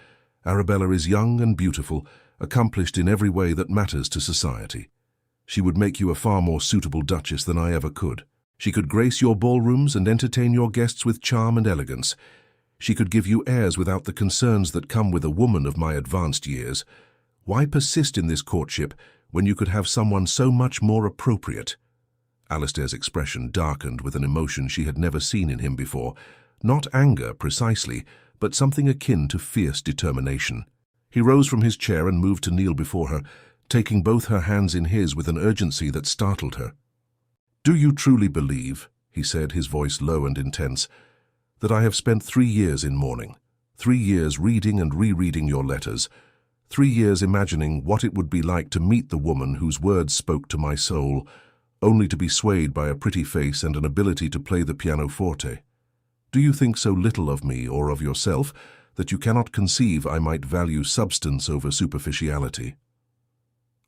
Arabella is young and beautiful, accomplished in every way that matters to society. She would make you a far more suitable duchess than I ever could. She could grace your ballrooms and entertain your guests with charm and elegance. She could give you airs without the concerns that come with a woman of my advanced years. Why persist in this courtship when you could have someone so much more appropriate?" Alistair's expression darkened with an emotion she had never seen in him before. Not anger, precisely, but something akin to fierce determination. He rose from his chair and moved to kneel before her, taking both her hands in his with an urgency that startled her. "Do you truly believe," he said, his voice low and intense, "that I have spent 3 years in mourning, 3 years reading and rereading your letters, 3 years imagining what it would be like to meet the woman whose words spoke to my soul, only to be swayed by a pretty face and an ability to play the pianoforte? Do you think so little of me or of yourself that you cannot conceive I might value substance over superficiality?"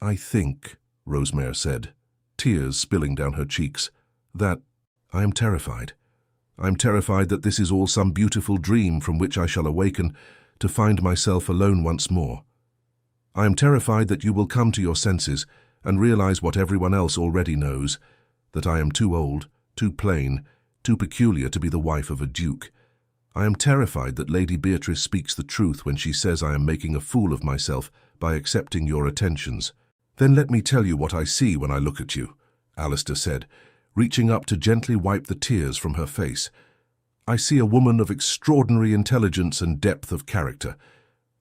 "I think," Rosemary said, tears spilling down her cheeks, "that I am terrified. I am terrified that this is all some beautiful dream from which I shall awaken to find myself alone once more. I am terrified that you will come to your senses and realize what everyone else already knows, that I am too old, too plain, too peculiar to be the wife of a duke. I am terrified that Lady Beatrice speaks the truth when she says I am making a fool of myself by accepting your attentions." "Then let me tell you what I see when I look at you," Alistair said, reaching up to gently wipe the tears from her face. "I see a woman of extraordinary intelligence and depth of character.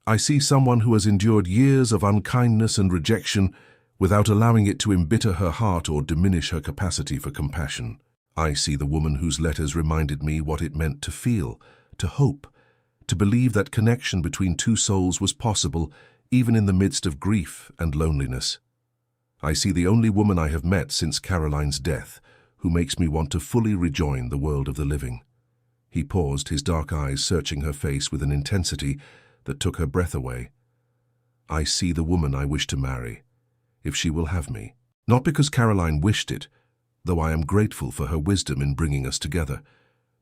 I see someone who has endured years of unkindness and rejection without allowing it to embitter her heart or diminish her capacity for compassion. I see the woman whose letters reminded me what it meant to feel, to hope, to believe that connection between two souls was possible even in the midst of grief and loneliness. I see the only woman I have met since Caroline's death, who makes me want to fully rejoin the world of the living." He paused, his dark eyes searching her face with an intensity that took her breath away. "I see the woman I wish to marry, if she will have me. Not because Caroline wished it, though I am grateful for her wisdom in bringing us together.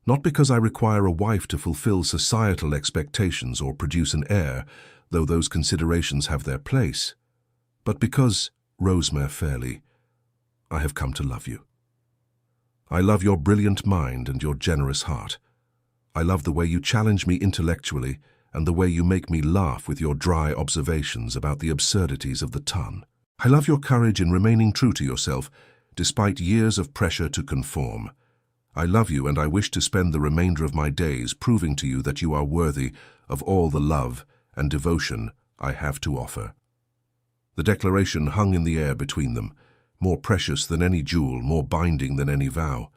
Not because I require a wife to fulfill societal expectations or produce an heir, though those considerations have their place, but because, Rosemary Fairley, I have come to love you. I love your brilliant mind and your generous heart. I love the way you challenge me intellectually and the way you make me laugh with your dry observations about the absurdities of the ton. I love your courage in remaining true to yourself, despite years of pressure to conform. I love you, and I wish to spend the remainder of my days proving to you that you are worthy of all the love and devotion I have to offer." The declaration hung in the air between them, more precious than any jewel, more binding than any vow.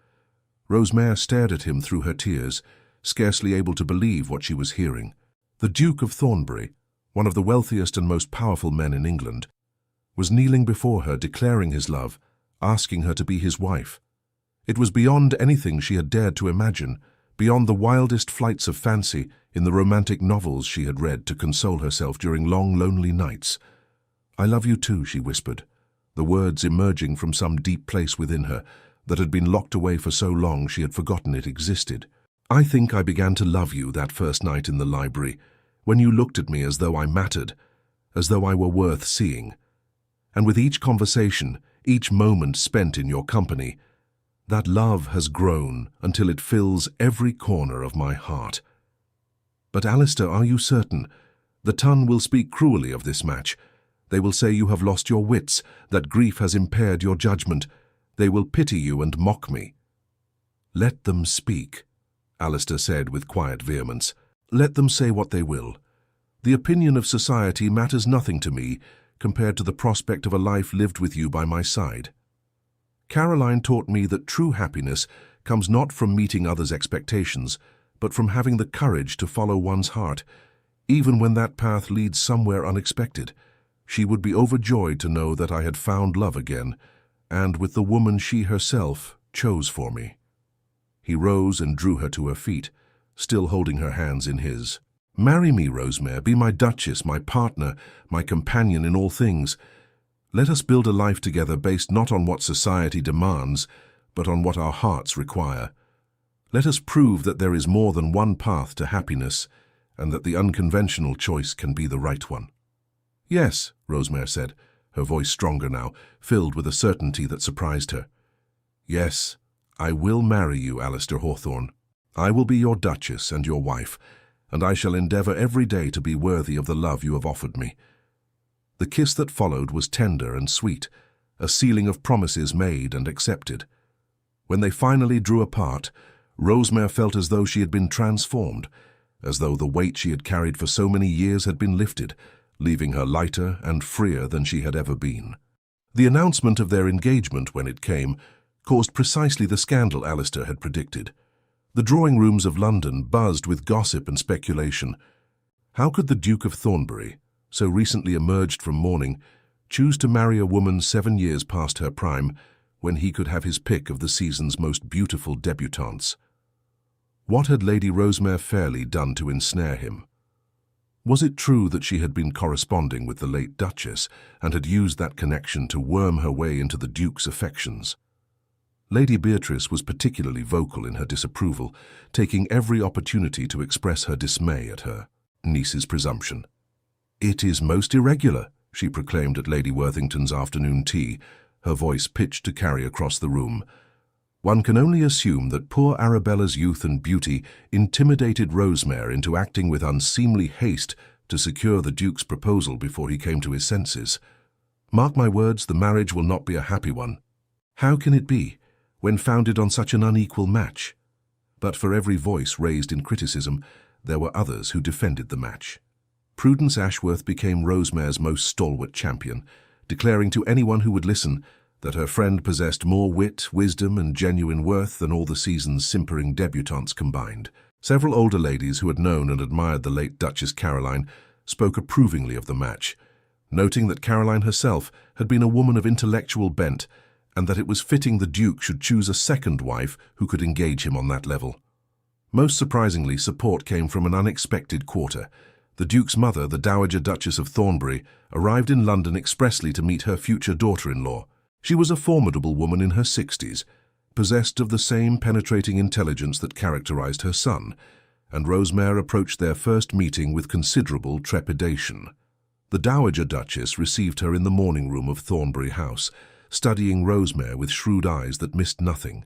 Rosemary stared at him through her tears, scarcely able to believe what she was hearing. The Duke of Thornbury, one of the wealthiest and most powerful men in England, was kneeling before her, declaring his love, asking her to be his wife. It was beyond anything she had dared to imagine, beyond the wildest flights of fancy in the romantic novels she had read to console herself during long, lonely nights. "I love you too," she whispered, the words emerging from some deep place within her that had been locked away for so long she had forgotten it existed. "I think I began to love you that first night in the library, when you looked at me as though I mattered, as though I were worth seeing. And with each conversation, each moment spent in your company, that love has grown until it fills every corner of my heart. But Alistair, are you certain? The tongue will speak cruelly of this match. They will say you have lost your wits, that grief has impaired your judgment. They will pity you and mock me." "Let them speak," Alistair said with quiet vehemence. "Let them say what they will. The opinion of society matters nothing to me compared to the prospect of a life lived with you by my side. Caroline taught me that true happiness comes not from meeting others' expectations, but from having the courage to follow one's heart, even when that path leads somewhere unexpected. She would be overjoyed to know that I had found love again, and with the woman she herself chose for me." He rose and drew her to her feet, still holding her hands in his. "Marry me, Rosemary, be my duchess, my partner, my companion in all things. Let us build a life together based not on what society demands, but on what our hearts require. Let us prove that there is more than one path to happiness, and that the unconventional choice can be the right one." "Yes," Rosemary said, her voice stronger now, filled with a certainty that surprised her. "Yes, I will marry you, Alistair Hawthorne. I will be your duchess and your wife, and I shall endeavour every day to be worthy of the love you have offered me." The kiss that followed was tender and sweet, a sealing of promises made and accepted. When they finally drew apart, Rosemary felt as though she had been transformed, as though the weight she had carried for so many years had been lifted, leaving her lighter and freer than she had ever been. The announcement of their engagement, when it came, caused precisely the scandal Alistair had predicted. The drawing rooms of London buzzed with gossip and speculation. How could the Duke of Thornbury, so recently emerged from mourning, choose to marry a woman 7 years past her prime, when he could have his pick of the season's most beautiful debutantes? What had Lady Rosemary Fairley done to ensnare him? Was it true that she had been corresponding with the late Duchess and had used that connection to worm her way into the Duke's affections? Lady Beatrice was particularly vocal in her disapproval, taking every opportunity to express her dismay at her niece's presumption. "It is most irregular," she proclaimed at Lady Worthington's afternoon tea, her voice pitched to carry across the room. "One can only assume that poor Arabella's youth and beauty intimidated Rosemary into acting with unseemly haste to secure the Duke's proposal before he came to his senses. Mark my words, the marriage will not be a happy one. How can it be, when founded on such an unequal match?" But for every voice raised in criticism, there were others who defended the match. Prudence Ashworth became Rosemary's most stalwart champion, declaring to anyone who would listen that her friend possessed more wit, wisdom, and genuine worth than all the season's simpering debutantes combined. Several older ladies who had known and admired the late Duchess Caroline spoke approvingly of the match, noting that Caroline herself had been a woman of intellectual bent, and that it was fitting the Duke should choose a second wife who could engage him on that level. Most surprisingly, support came from an unexpected quarter. The Duke's mother, the Dowager Duchess of Thornbury, arrived in London expressly to meet her future daughter-in-law. She was a formidable woman in her 60s, possessed of the same penetrating intelligence that characterized her son, and Rosemary approached their first meeting with considerable trepidation. The Dowager Duchess received her in the morning room of Thornbury House, studying Rosemary with shrewd eyes that missed nothing.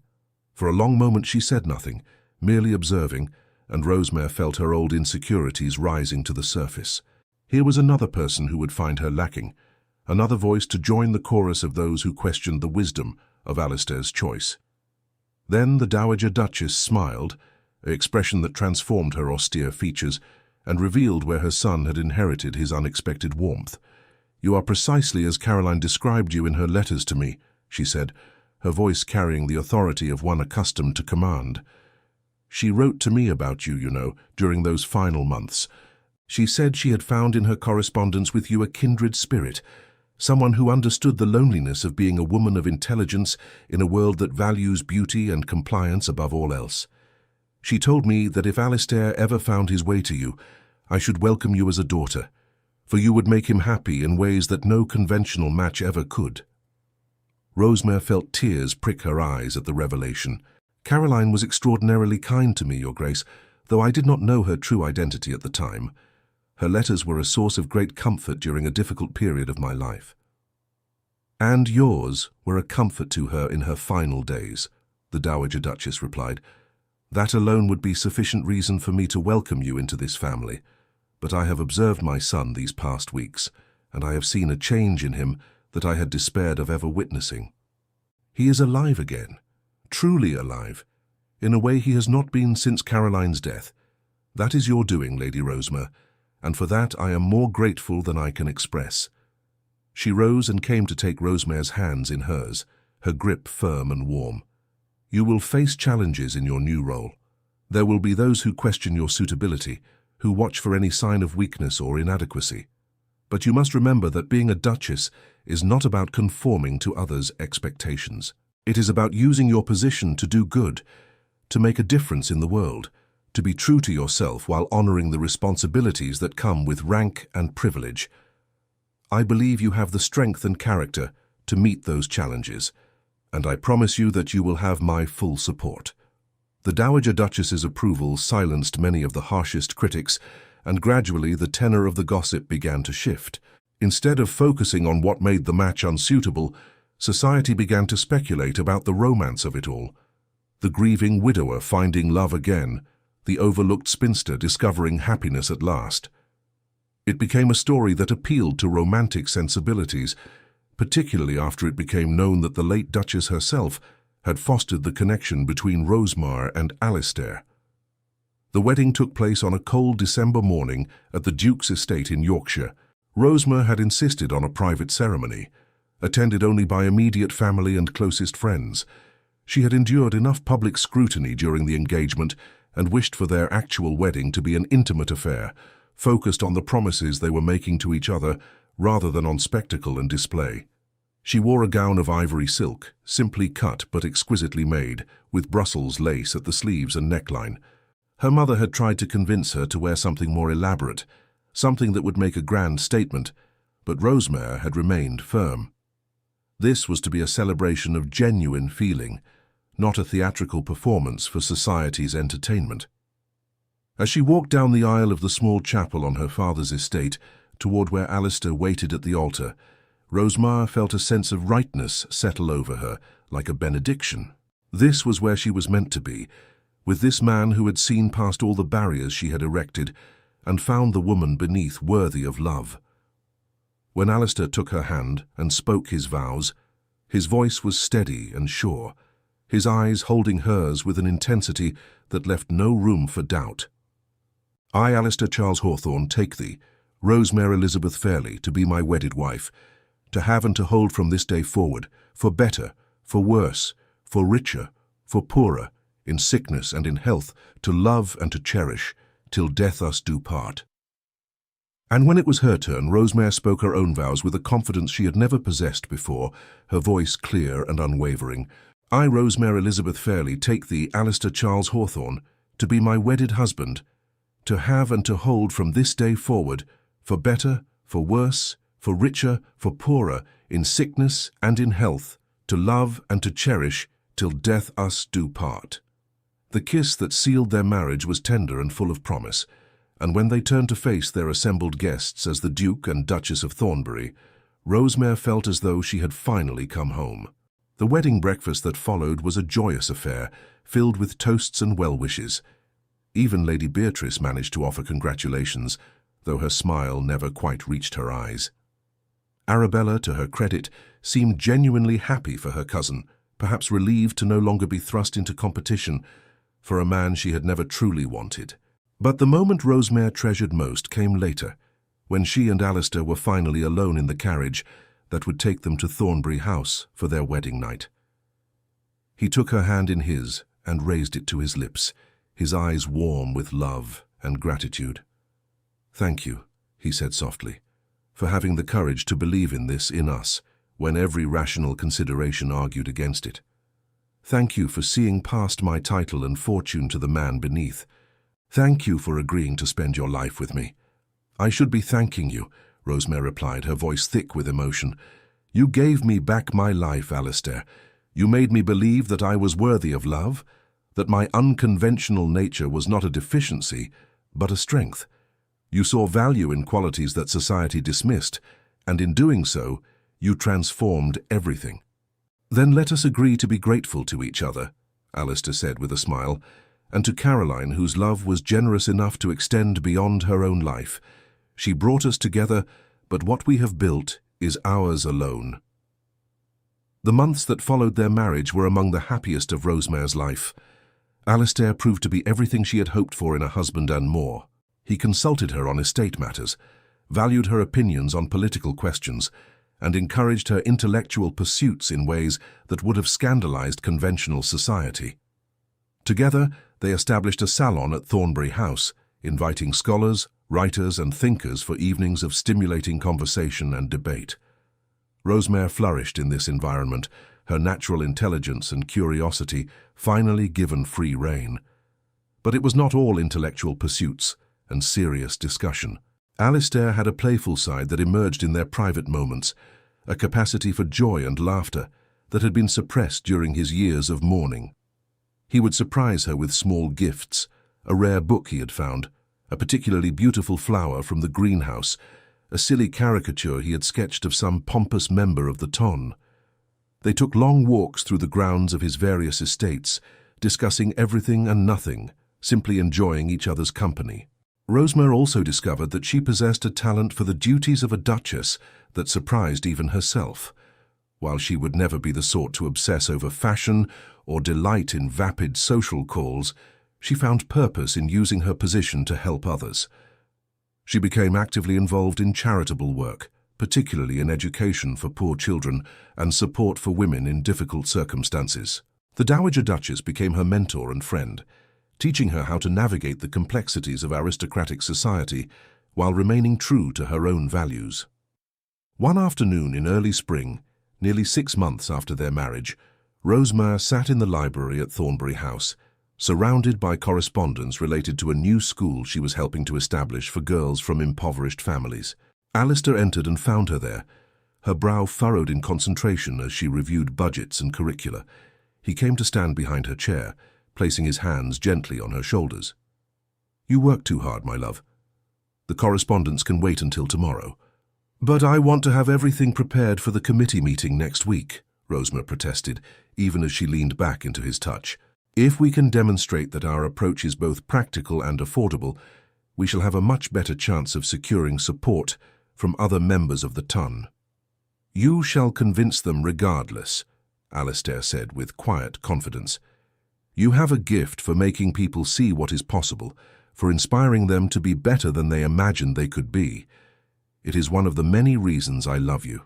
For a long moment she said nothing, merely observing, and Rosemary felt her old insecurities rising to the surface. Here was another person who would find her lacking, another voice to join the chorus of those who questioned the wisdom of Alistair's choice. Then the Dowager Duchess smiled, an expression that transformed her austere features and revealed where her son had inherited his unexpected warmth. "You are precisely as Caroline described you in her letters to me," she said, her voice carrying the authority of one accustomed to command. "She wrote to me about you, you know, during those final months. She said she had found in her correspondence with you a kindred spirit, someone who understood the loneliness of being a woman of intelligence in a world that values beauty and compliance above all else. She told me that if Alistair ever found his way to you, I should welcome you as a daughter, for you would make him happy in ways that no conventional match ever could. Rosemary felt tears prick her eyes at the revelation. Caroline was extraordinarily kind to me, Your Grace, though I did not know her true identity at the time. Her letters were a source of great comfort during a difficult period of my life. And yours were a comfort to her in her final days, the Dowager Duchess replied. That alone would be sufficient reason for me to welcome you into this family. But I have observed my son these past weeks, and I have seen a change in him that I had despaired of ever witnessing. He is alive again, truly alive, in a way he has not been since Caroline's death. That is your doing, Lady Rosemary, and for that I am more grateful than I can express. She rose and came to take Rosemary's hands in hers, her grip firm and warm. You will face challenges in your new role. There will be those who question your suitability, who watch for any sign of weakness or inadequacy. But you must remember that being a duchess is not about conforming to others' expectations. It is about using your position to do good, to make a difference in the world, to be true to yourself while honoring the responsibilities that come with rank and privilege. I believe you have the strength and character to meet those challenges, and I promise you that you will have my full support. The Dowager Duchess's approval silenced many of the harshest critics, and gradually the tenor of the gossip began to shift. Instead of focusing on what made the match unsuitable, society began to speculate about the romance of it all. The grieving widower finding love again, the overlooked spinster discovering happiness at last. It became a story that appealed to romantic sensibilities, particularly after it became known that the late Duchess herself had fostered the connection between Rosemary and Alistair. The wedding took place on a cold December morning at the Duke's estate in Yorkshire. Rosemary had insisted on a private ceremony, attended only by immediate family and closest friends. She had endured enough public scrutiny during the engagement and wished for their actual wedding to be an intimate affair, focused on the promises they were making to each other rather than on spectacle and display. She wore a gown of ivory silk, simply cut but exquisitely made, with Brussels lace at the sleeves and neckline. Her mother had tried to convince her to wear something more elaborate, something that would make a grand statement, but Rosemary had remained firm. This was to be a celebration of genuine feeling, not a theatrical performance for society's entertainment. As she walked down the aisle of the small chapel on her father's estate, toward where Alistair waited at the altar, Rosemary felt a sense of rightness settle over her, like a benediction. This was where she was meant to be, with this man who had seen past all the barriers she had erected and found the woman beneath worthy of love. When Alistair took her hand and spoke his vows, his voice was steady and sure, his eyes holding hers with an intensity that left no room for doubt. I, Alistair Charles Hawthorne, take thee, Rosemary Elizabeth Fairley, to be my wedded wife, to have and to hold from this day forward, for better, for worse, for richer, for poorer, in sickness and in health, to love and to cherish, till death us do part. And when it was her turn, Rosemary spoke her own vows with a confidence she had never possessed before, her voice clear and unwavering. I, Rosemary Elizabeth Fairley, take thee, Alistair Charles Hawthorne, to be my wedded husband, to have and to hold from this day forward, for better, for worse, for richer, for poorer, in sickness and in health, to love and to cherish, till death us do part. The kiss that sealed their marriage was tender and full of promise, and when they turned to face their assembled guests as the Duke and Duchess of Thornbury, Rosemary felt as though she had finally come home. The wedding breakfast that followed was a joyous affair, filled with toasts and well-wishes. Even Lady Beatrice managed to offer congratulations, though her smile never quite reached her eyes. Arabella, to her credit, seemed genuinely happy for her cousin, perhaps relieved to no longer be thrust into competition for a man she had never truly wanted. But the moment Rosemary treasured most came later, when she and Alistair were finally alone in the carriage that would take them to Thornbury House for their wedding night. He took her hand in his and raised it to his lips, his eyes warm with love and gratitude. "Thank you," he said softly. for having the courage to believe in this in us, when every rational consideration argued against it. Thank you for seeing past my title and fortune to the man beneath. Thank you for agreeing to spend your life with me. I should be thanking you, Rosemary replied, her voice thick with emotion. You gave me back my life, Alistair. You made me believe that I was worthy of love, that my unconventional nature was not a deficiency, but a strength. You saw value in qualities that society dismissed, and in doing so, you transformed everything. Then let us agree to be grateful to each other, Alistair said with a smile, and to Caroline, whose love was generous enough to extend beyond her own life. She brought us together, but what we have built is ours alone. The months that followed their marriage were among the happiest of Rosemary's life. Alistair proved to be everything she had hoped for in a husband and more. He consulted her on estate matters, valued her opinions on political questions, and encouraged her intellectual pursuits in ways that would have scandalized conventional society. Together, they established a salon at Thornbury House, inviting scholars, writers, and thinkers for evenings of stimulating conversation and debate. Rosemary flourished in this environment, her natural intelligence and curiosity finally given free rein. But it was not all intellectual pursuits and serious discussion. Alistair had a playful side that emerged in their private moments, a capacity for joy and laughter that had been suppressed during his years of mourning. He would surprise her with small gifts, a rare book he had found, a particularly beautiful flower from the greenhouse, a silly caricature he had sketched of some pompous member of the ton. They took long walks through the grounds of his various estates, discussing everything and nothing, simply enjoying each other's company. Rosemary also discovered that she possessed a talent for the duties of a duchess that surprised even herself. While she would never be the sort to obsess over fashion or delight in vapid social calls, she found purpose in using her position to help others. She became actively involved in charitable work, particularly in education for poor children and support for women in difficult circumstances. The Dowager Duchess became her mentor and friend, teaching her how to navigate the complexities of aristocratic society while remaining true to her own values. One afternoon in early spring, nearly 6 months after their marriage, Rosemary sat in the library at Thornbury House, surrounded by correspondence related to a new school she was helping to establish for girls from impoverished families. Alistair entered and found her there, her brow furrowed in concentration as she reviewed budgets and curricula. He came to stand behind her chair, placing his hands gently on her shoulders. You work too hard, my love. The correspondence can wait until tomorrow. But I want to have everything prepared for the committee meeting next week, Rosemary protested, even as she leaned back into his touch. If we can demonstrate that our approach is both practical and affordable, we shall have a much better chance of securing support from other members of the ton. You shall convince them regardless, Alistair said with quiet confidence. You have a gift for making people see what is possible, for inspiring them to be better than they imagined they could be. It is one of the many reasons I love you.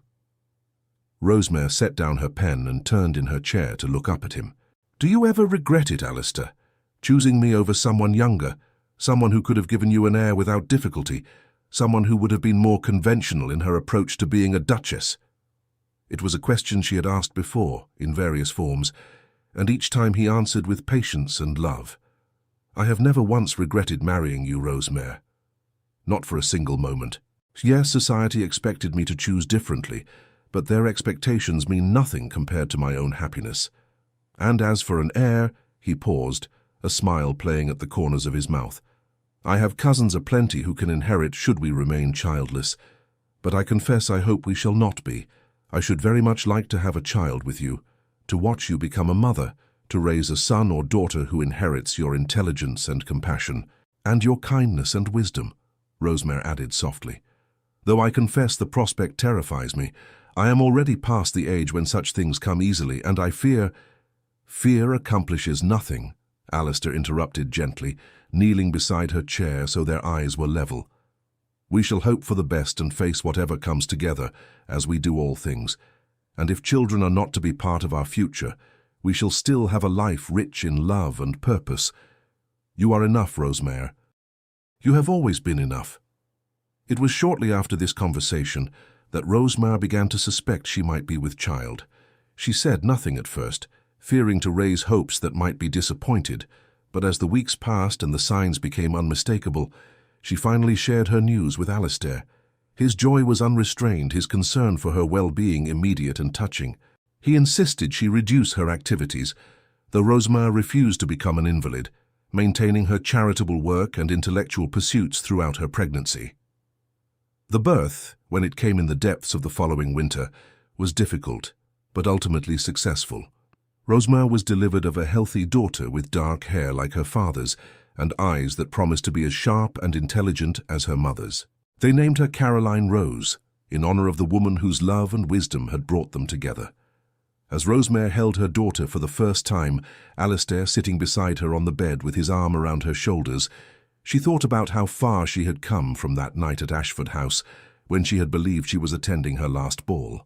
Rosemary set down her pen and turned in her chair to look up at him. Do you ever regret it, Alistair? Choosing me over someone younger, someone who could have given you an heir without difficulty, someone who would have been more conventional in her approach to being a duchess? It was a question she had asked before, in various forms, and each time he answered with patience and love. I have never once regretted marrying you, Rosemary. Not for a single moment. Yes, society expected me to choose differently, but their expectations mean nothing compared to my own happiness. And as for an heir, he paused, a smile playing at the corners of his mouth. I have cousins aplenty who can inherit should we remain childless, but I confess I hope we shall not be. I should very much like to have a child with you, to watch you become a mother, to raise a son or daughter who inherits your intelligence and compassion, and your kindness and wisdom, Rosemary added softly. Though I confess the prospect terrifies me, I am already past the age when such things come easily, and I fear— Fear accomplishes nothing, Alistair interrupted gently, kneeling beside her chair so their eyes were level. We shall hope for the best and face whatever comes together, as we do all things. And if children are not to be part of our future, we shall still have a life rich in love and purpose. You are enough, Rosemary. You have always been enough. It was shortly after this conversation that Rosemary began to suspect she might be with child. She said nothing at first, fearing to raise hopes that might be disappointed, but as the weeks passed and the signs became unmistakable, she finally shared her news with Alistair. His joy was unrestrained, his concern for her well-being immediate and touching. He insisted she reduce her activities, though Rosemary refused to become an invalid, maintaining her charitable work and intellectual pursuits throughout her pregnancy. The birth, when it came in the depths of the following winter, was difficult, but ultimately successful. Rosemary was delivered of a healthy daughter with dark hair like her father's and eyes that promised to be as sharp and intelligent as her mother's. They named her Caroline Rose, in honor of the woman whose love and wisdom had brought them together. As Rosemary held her daughter for the first time, Alistair sitting beside her on the bed with his arm around her shoulders, she thought about how far she had come from that night at Ashford House, when she had believed she was attending her last ball.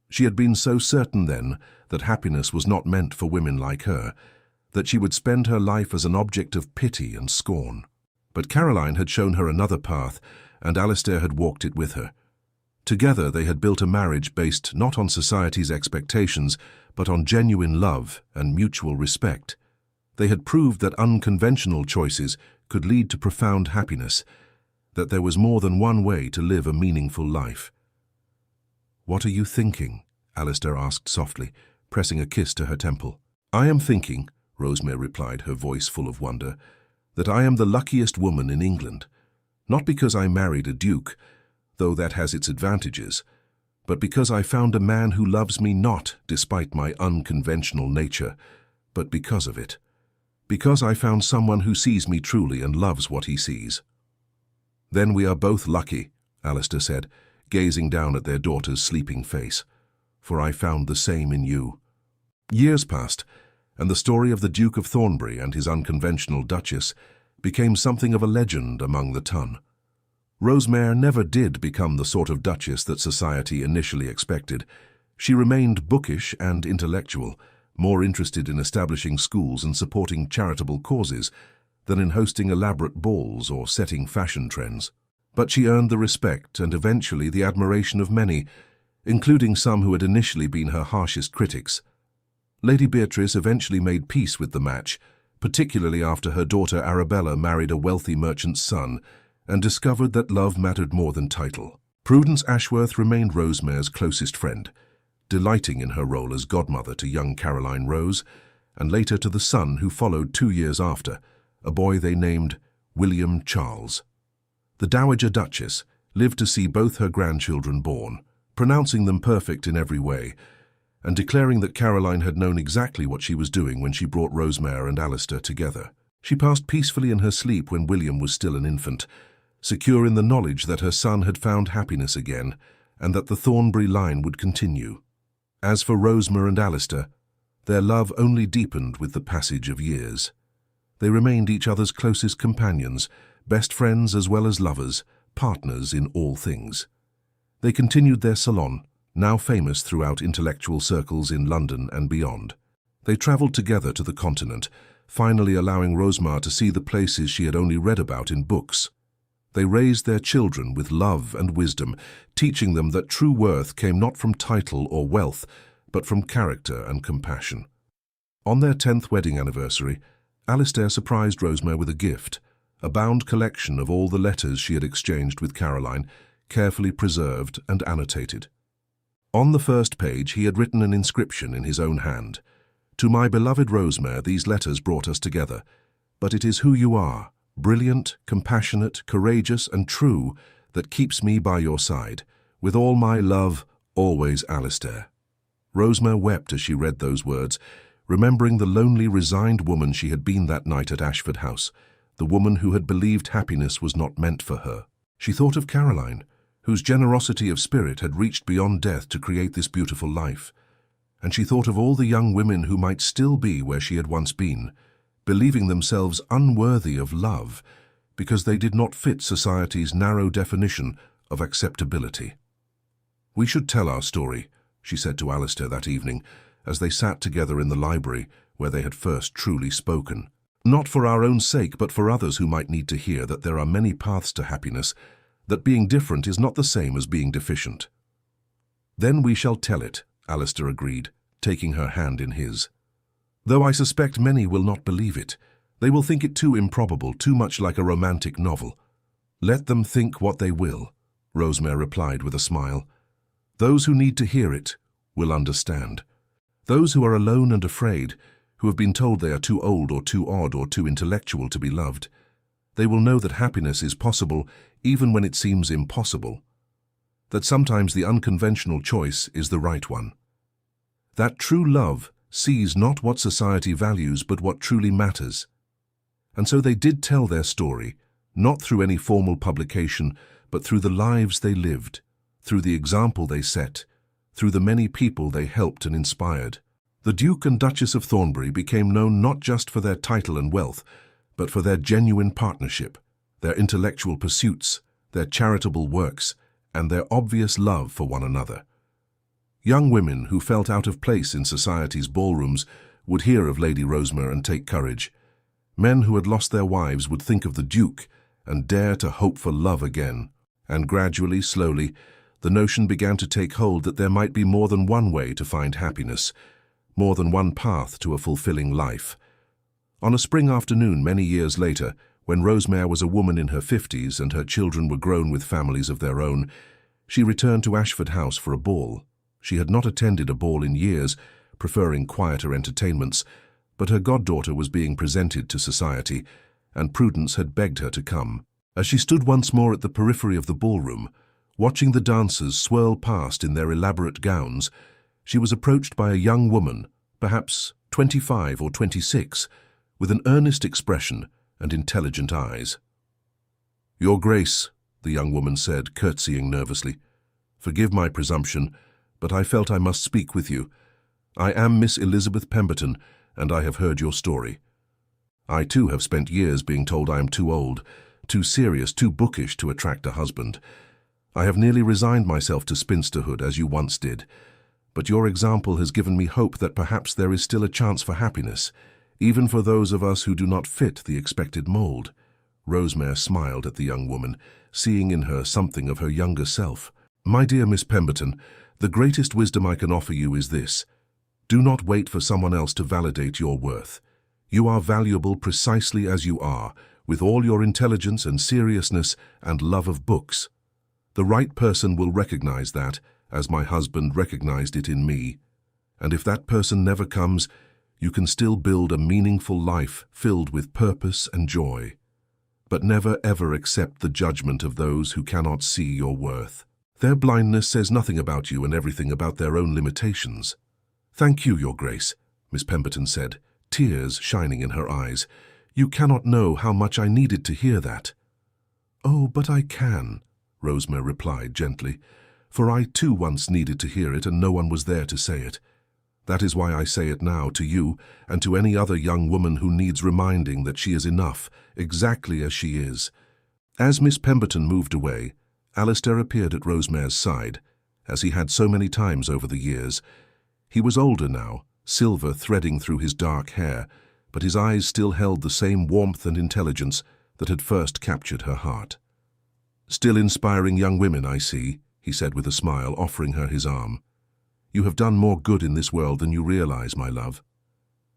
She had been so certain then that happiness was not meant for women like her, that she would spend her life as an object of pity and scorn. But Caroline had shown her another path, and Alistair had walked it with her. Together they had built a marriage based not on society's expectations, but on genuine love and mutual respect. They had proved that unconventional choices could lead to profound happiness, that there was more than one way to live a meaningful life. "What are you thinking?" Alistair asked softly, pressing a kiss to her temple. "I am thinking," Rosemary replied, her voice full of wonder, "that I am the luckiest woman in England. Not because I married a duke, though that has its advantages, but because I found a man who loves me not despite my unconventional nature, but because of it. Because I found someone who sees me truly and loves what he sees." "Then we are both lucky," Alistair said, gazing down at their daughter's sleeping face, "for I found the same in you." Years passed, and the story of the Duke of Thornbury and his unconventional Duchess became something of a legend among the ton. Rosemary never did become the sort of Duchess that society initially expected. She remained bookish and intellectual, more interested in establishing schools and supporting charitable causes than in hosting elaborate balls or setting fashion trends. But she earned the respect and eventually the admiration of many, including some who had initially been her harshest critics. Lady Beatrice eventually made peace with the match, particularly after her daughter Arabella married a wealthy merchant's son and discovered that love mattered more than title. Prudence Ashworth remained Rosemary's closest friend, delighting in her role as godmother to young Caroline Rose, and later to the son who followed 2 years after, a boy they named William Charles. The Dowager Duchess lived to see both her grandchildren born, pronouncing them perfect in every way, and declaring that Caroline had known exactly what she was doing when she brought Rosemary and Alistair together. She passed peacefully in her sleep when William was still an infant, secure in the knowledge that her son had found happiness again and that the Thornbury line would continue. As for Rosemary and Alistair, their love only deepened with the passage of years. They remained each other's closest companions, best friends as well as lovers, partners in all things. They continued their salon, now famous throughout intellectual circles in London and beyond. They travelled together to the continent, finally allowing Rosemary to see the places she had only read about in books. They raised their children with love and wisdom, teaching them that true worth came not from title or wealth, but from character and compassion. On their 10th wedding anniversary, Alistair surprised Rosemary with a gift, a bound collection of all the letters she had exchanged with Caroline, carefully preserved and annotated. On the first page he had written an inscription in his own hand. "To my beloved Rosemary, these letters brought us together, but it is who you are, brilliant, compassionate, courageous, and true, that keeps me by your side. With all my love, always Alistair." Rosemary wept as she read those words, remembering the lonely, resigned woman she had been that night at Ashford House, the woman who had believed happiness was not meant for her. She thought of Caroline, whose generosity of spirit had reached beyond death to create this beautiful life. And she thought of all the young women who might still be where she had once been, believing themselves unworthy of love because they did not fit society's narrow definition of acceptability. "We should tell our story," she said to Alistair that evening, as they sat together in the library where they had first truly spoken. "Not for our own sake, but for others who might need to hear that there are many paths to happiness, that being different is not the same as being deficient. "Then we shall tell it," Alistair agreed, taking her hand in his. "Though I suspect many will not believe it. They will think it too improbable, too much like a romantic novel." "Let them think what they will," Rosemary replied with a smile. "Those who need to hear it will understand. Those who are alone and afraid, who have been told they are too old or too odd or too intellectual to be loved, they will know that happiness is possible even when it seems impossible. That sometimes the unconventional choice is the right one. That true love sees not what society values but what truly matters." And so they did tell their story, not through any formal publication, but through the lives they lived, through the example they set, through the many people they helped and inspired. The Duke and Duchess of Thornbury became known not just for their title and wealth, but for their genuine partnership, their intellectual pursuits, their charitable works, and their obvious love for one another. Young women who felt out of place in society's ballrooms would hear of Lady Rosemary and take courage. Men who had lost their wives would think of the Duke and dare to hope for love again. And gradually, slowly, the notion began to take hold that there might be more than one way to find happiness, more than one path to a fulfilling life. On a spring afternoon many years later, when Rosemary was a woman in her 50s and her children were grown with families of their own, she returned to Ashford House for a ball. She had not attended a ball in years, preferring quieter entertainments, but her goddaughter was being presented to society, and Prudence had begged her to come. As she stood once more at the periphery of the ballroom, watching the dancers swirl past in their elaborate gowns, she was approached by a young woman, perhaps 25 or 26, with an earnest expression and intelligent eyes. "Your Grace," the young woman said, curtsying nervously, "forgive my presumption, but I felt I must speak with you. I am Miss Elizabeth Pemberton, and I have heard your story. I too have spent years being told I am too old, too serious, too bookish to attract a husband. I have nearly resigned myself to spinsterhood as you once did, but your example has given me hope that perhaps there is still a chance for happiness, even for those of us who do not fit the expected mold." Rosemary smiled at the young woman, seeing in her something of her younger self. "My dear Miss Pemberton, the greatest wisdom I can offer you is this. Do not wait for someone else to validate your worth. You are valuable precisely as you are, with all your intelligence and seriousness and love of books. The right person will recognize that, as my husband recognized it in me. And if that person never comes, you can still build a meaningful life filled with purpose and joy. But never ever accept the judgment of those who cannot see your worth. Their blindness says nothing about you and everything about their own limitations." "Thank you, Your Grace," Miss Pemberton said, tears shining in her eyes. "You cannot know how much I needed to hear that." "Oh, but I can," Rosemary replied gently, "for I too once needed to hear it and no one was there to say it. That is why I say it now to you and to any other young woman who needs reminding that she is enough, exactly as she is." As Miss Pemberton moved away, Alistair appeared at Rosemary's side, as he had so many times over the years. He was older now, silver threading through his dark hair, but his eyes still held the same warmth and intelligence that had first captured her heart. "Still inspiring young women, I see," he said with a smile, offering her his arm. "You have done more good in this world than you realize, my love."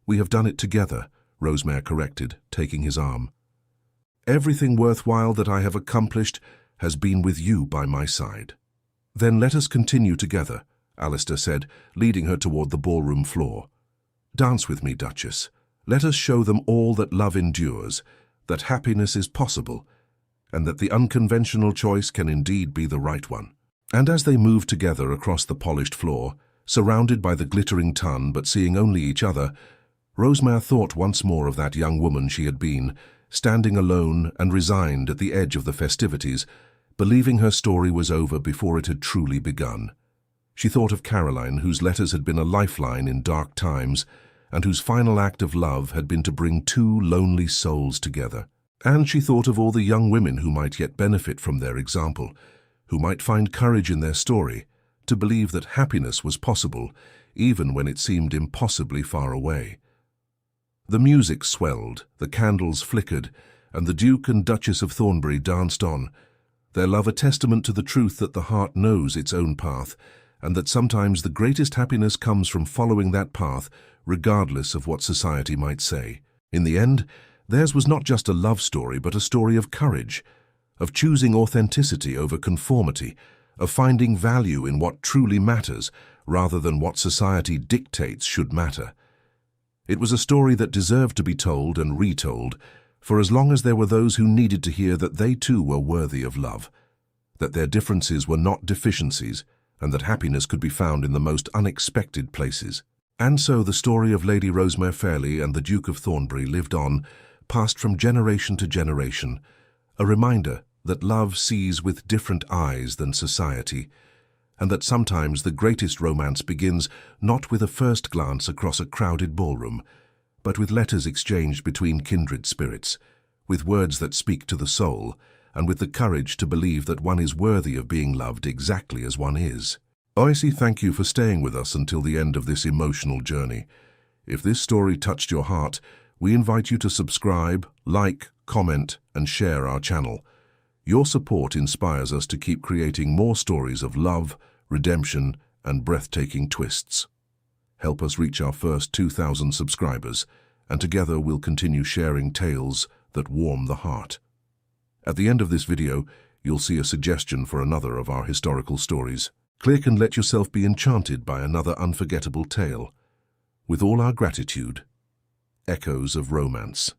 "We have done it together," Rosemary corrected, taking his arm. "Everything worthwhile that I have accomplished has been with you by my side." "Then let us continue together," Alistair said, leading her toward the ballroom floor. "Dance with me, Duchess. Let us show them all that love endures, that happiness is possible, and that the unconventional choice can indeed be the right one." And as they moved together across the polished floor, surrounded by the glittering ton but seeing only each other, Rosemary thought once more of that young woman she had been, standing alone and resigned at the edge of the festivities, believing her story was over before it had truly begun. She thought of Caroline, whose letters had been a lifeline in dark times, and whose final act of love had been to bring two lonely souls together. And she thought of all the young women who might yet benefit from their example, who might find courage in their story, to believe that happiness was possible, even when it seemed impossibly far away. The music swelled, the candles flickered, and the Duke and Duchess of Thornbury danced on, their love a testament to the truth that the heart knows its own path, and that sometimes the greatest happiness comes from following that path, regardless of what society might say. In the end, theirs was not just a love story, but a story of courage, of choosing authenticity over conformity, of finding value in what truly matters, rather than what society dictates should matter. It was a story that deserved to be told and retold, for as long as there were those who needed to hear that they too were worthy of love, that their differences were not deficiencies, and that happiness could be found in the most unexpected places. And so the story of Lady Rosemary Fairley and the Duke of Thornbury lived on, passed from generation to generation, a reminder that love sees with different eyes than society, and that sometimes the greatest romance begins not with a first glance across a crowded ballroom, but with letters exchanged between kindred spirits, with words that speak to the soul, and with the courage to believe that one is worthy of being loved exactly as one is. Oisi, thank you for staying with us until the end of this emotional journey. If this story touched your heart, we invite you to subscribe, like, comment, and share our channel. Your support inspires us to keep creating more stories of love, redemption, and breathtaking twists. Help us reach our first 2,000 subscribers, and together we'll continue sharing tales that warm the heart. At the end of this video, you'll see a suggestion for another of our historical stories. Click and let yourself be enchanted by another unforgettable tale. With all our gratitude, Echoes of Romance.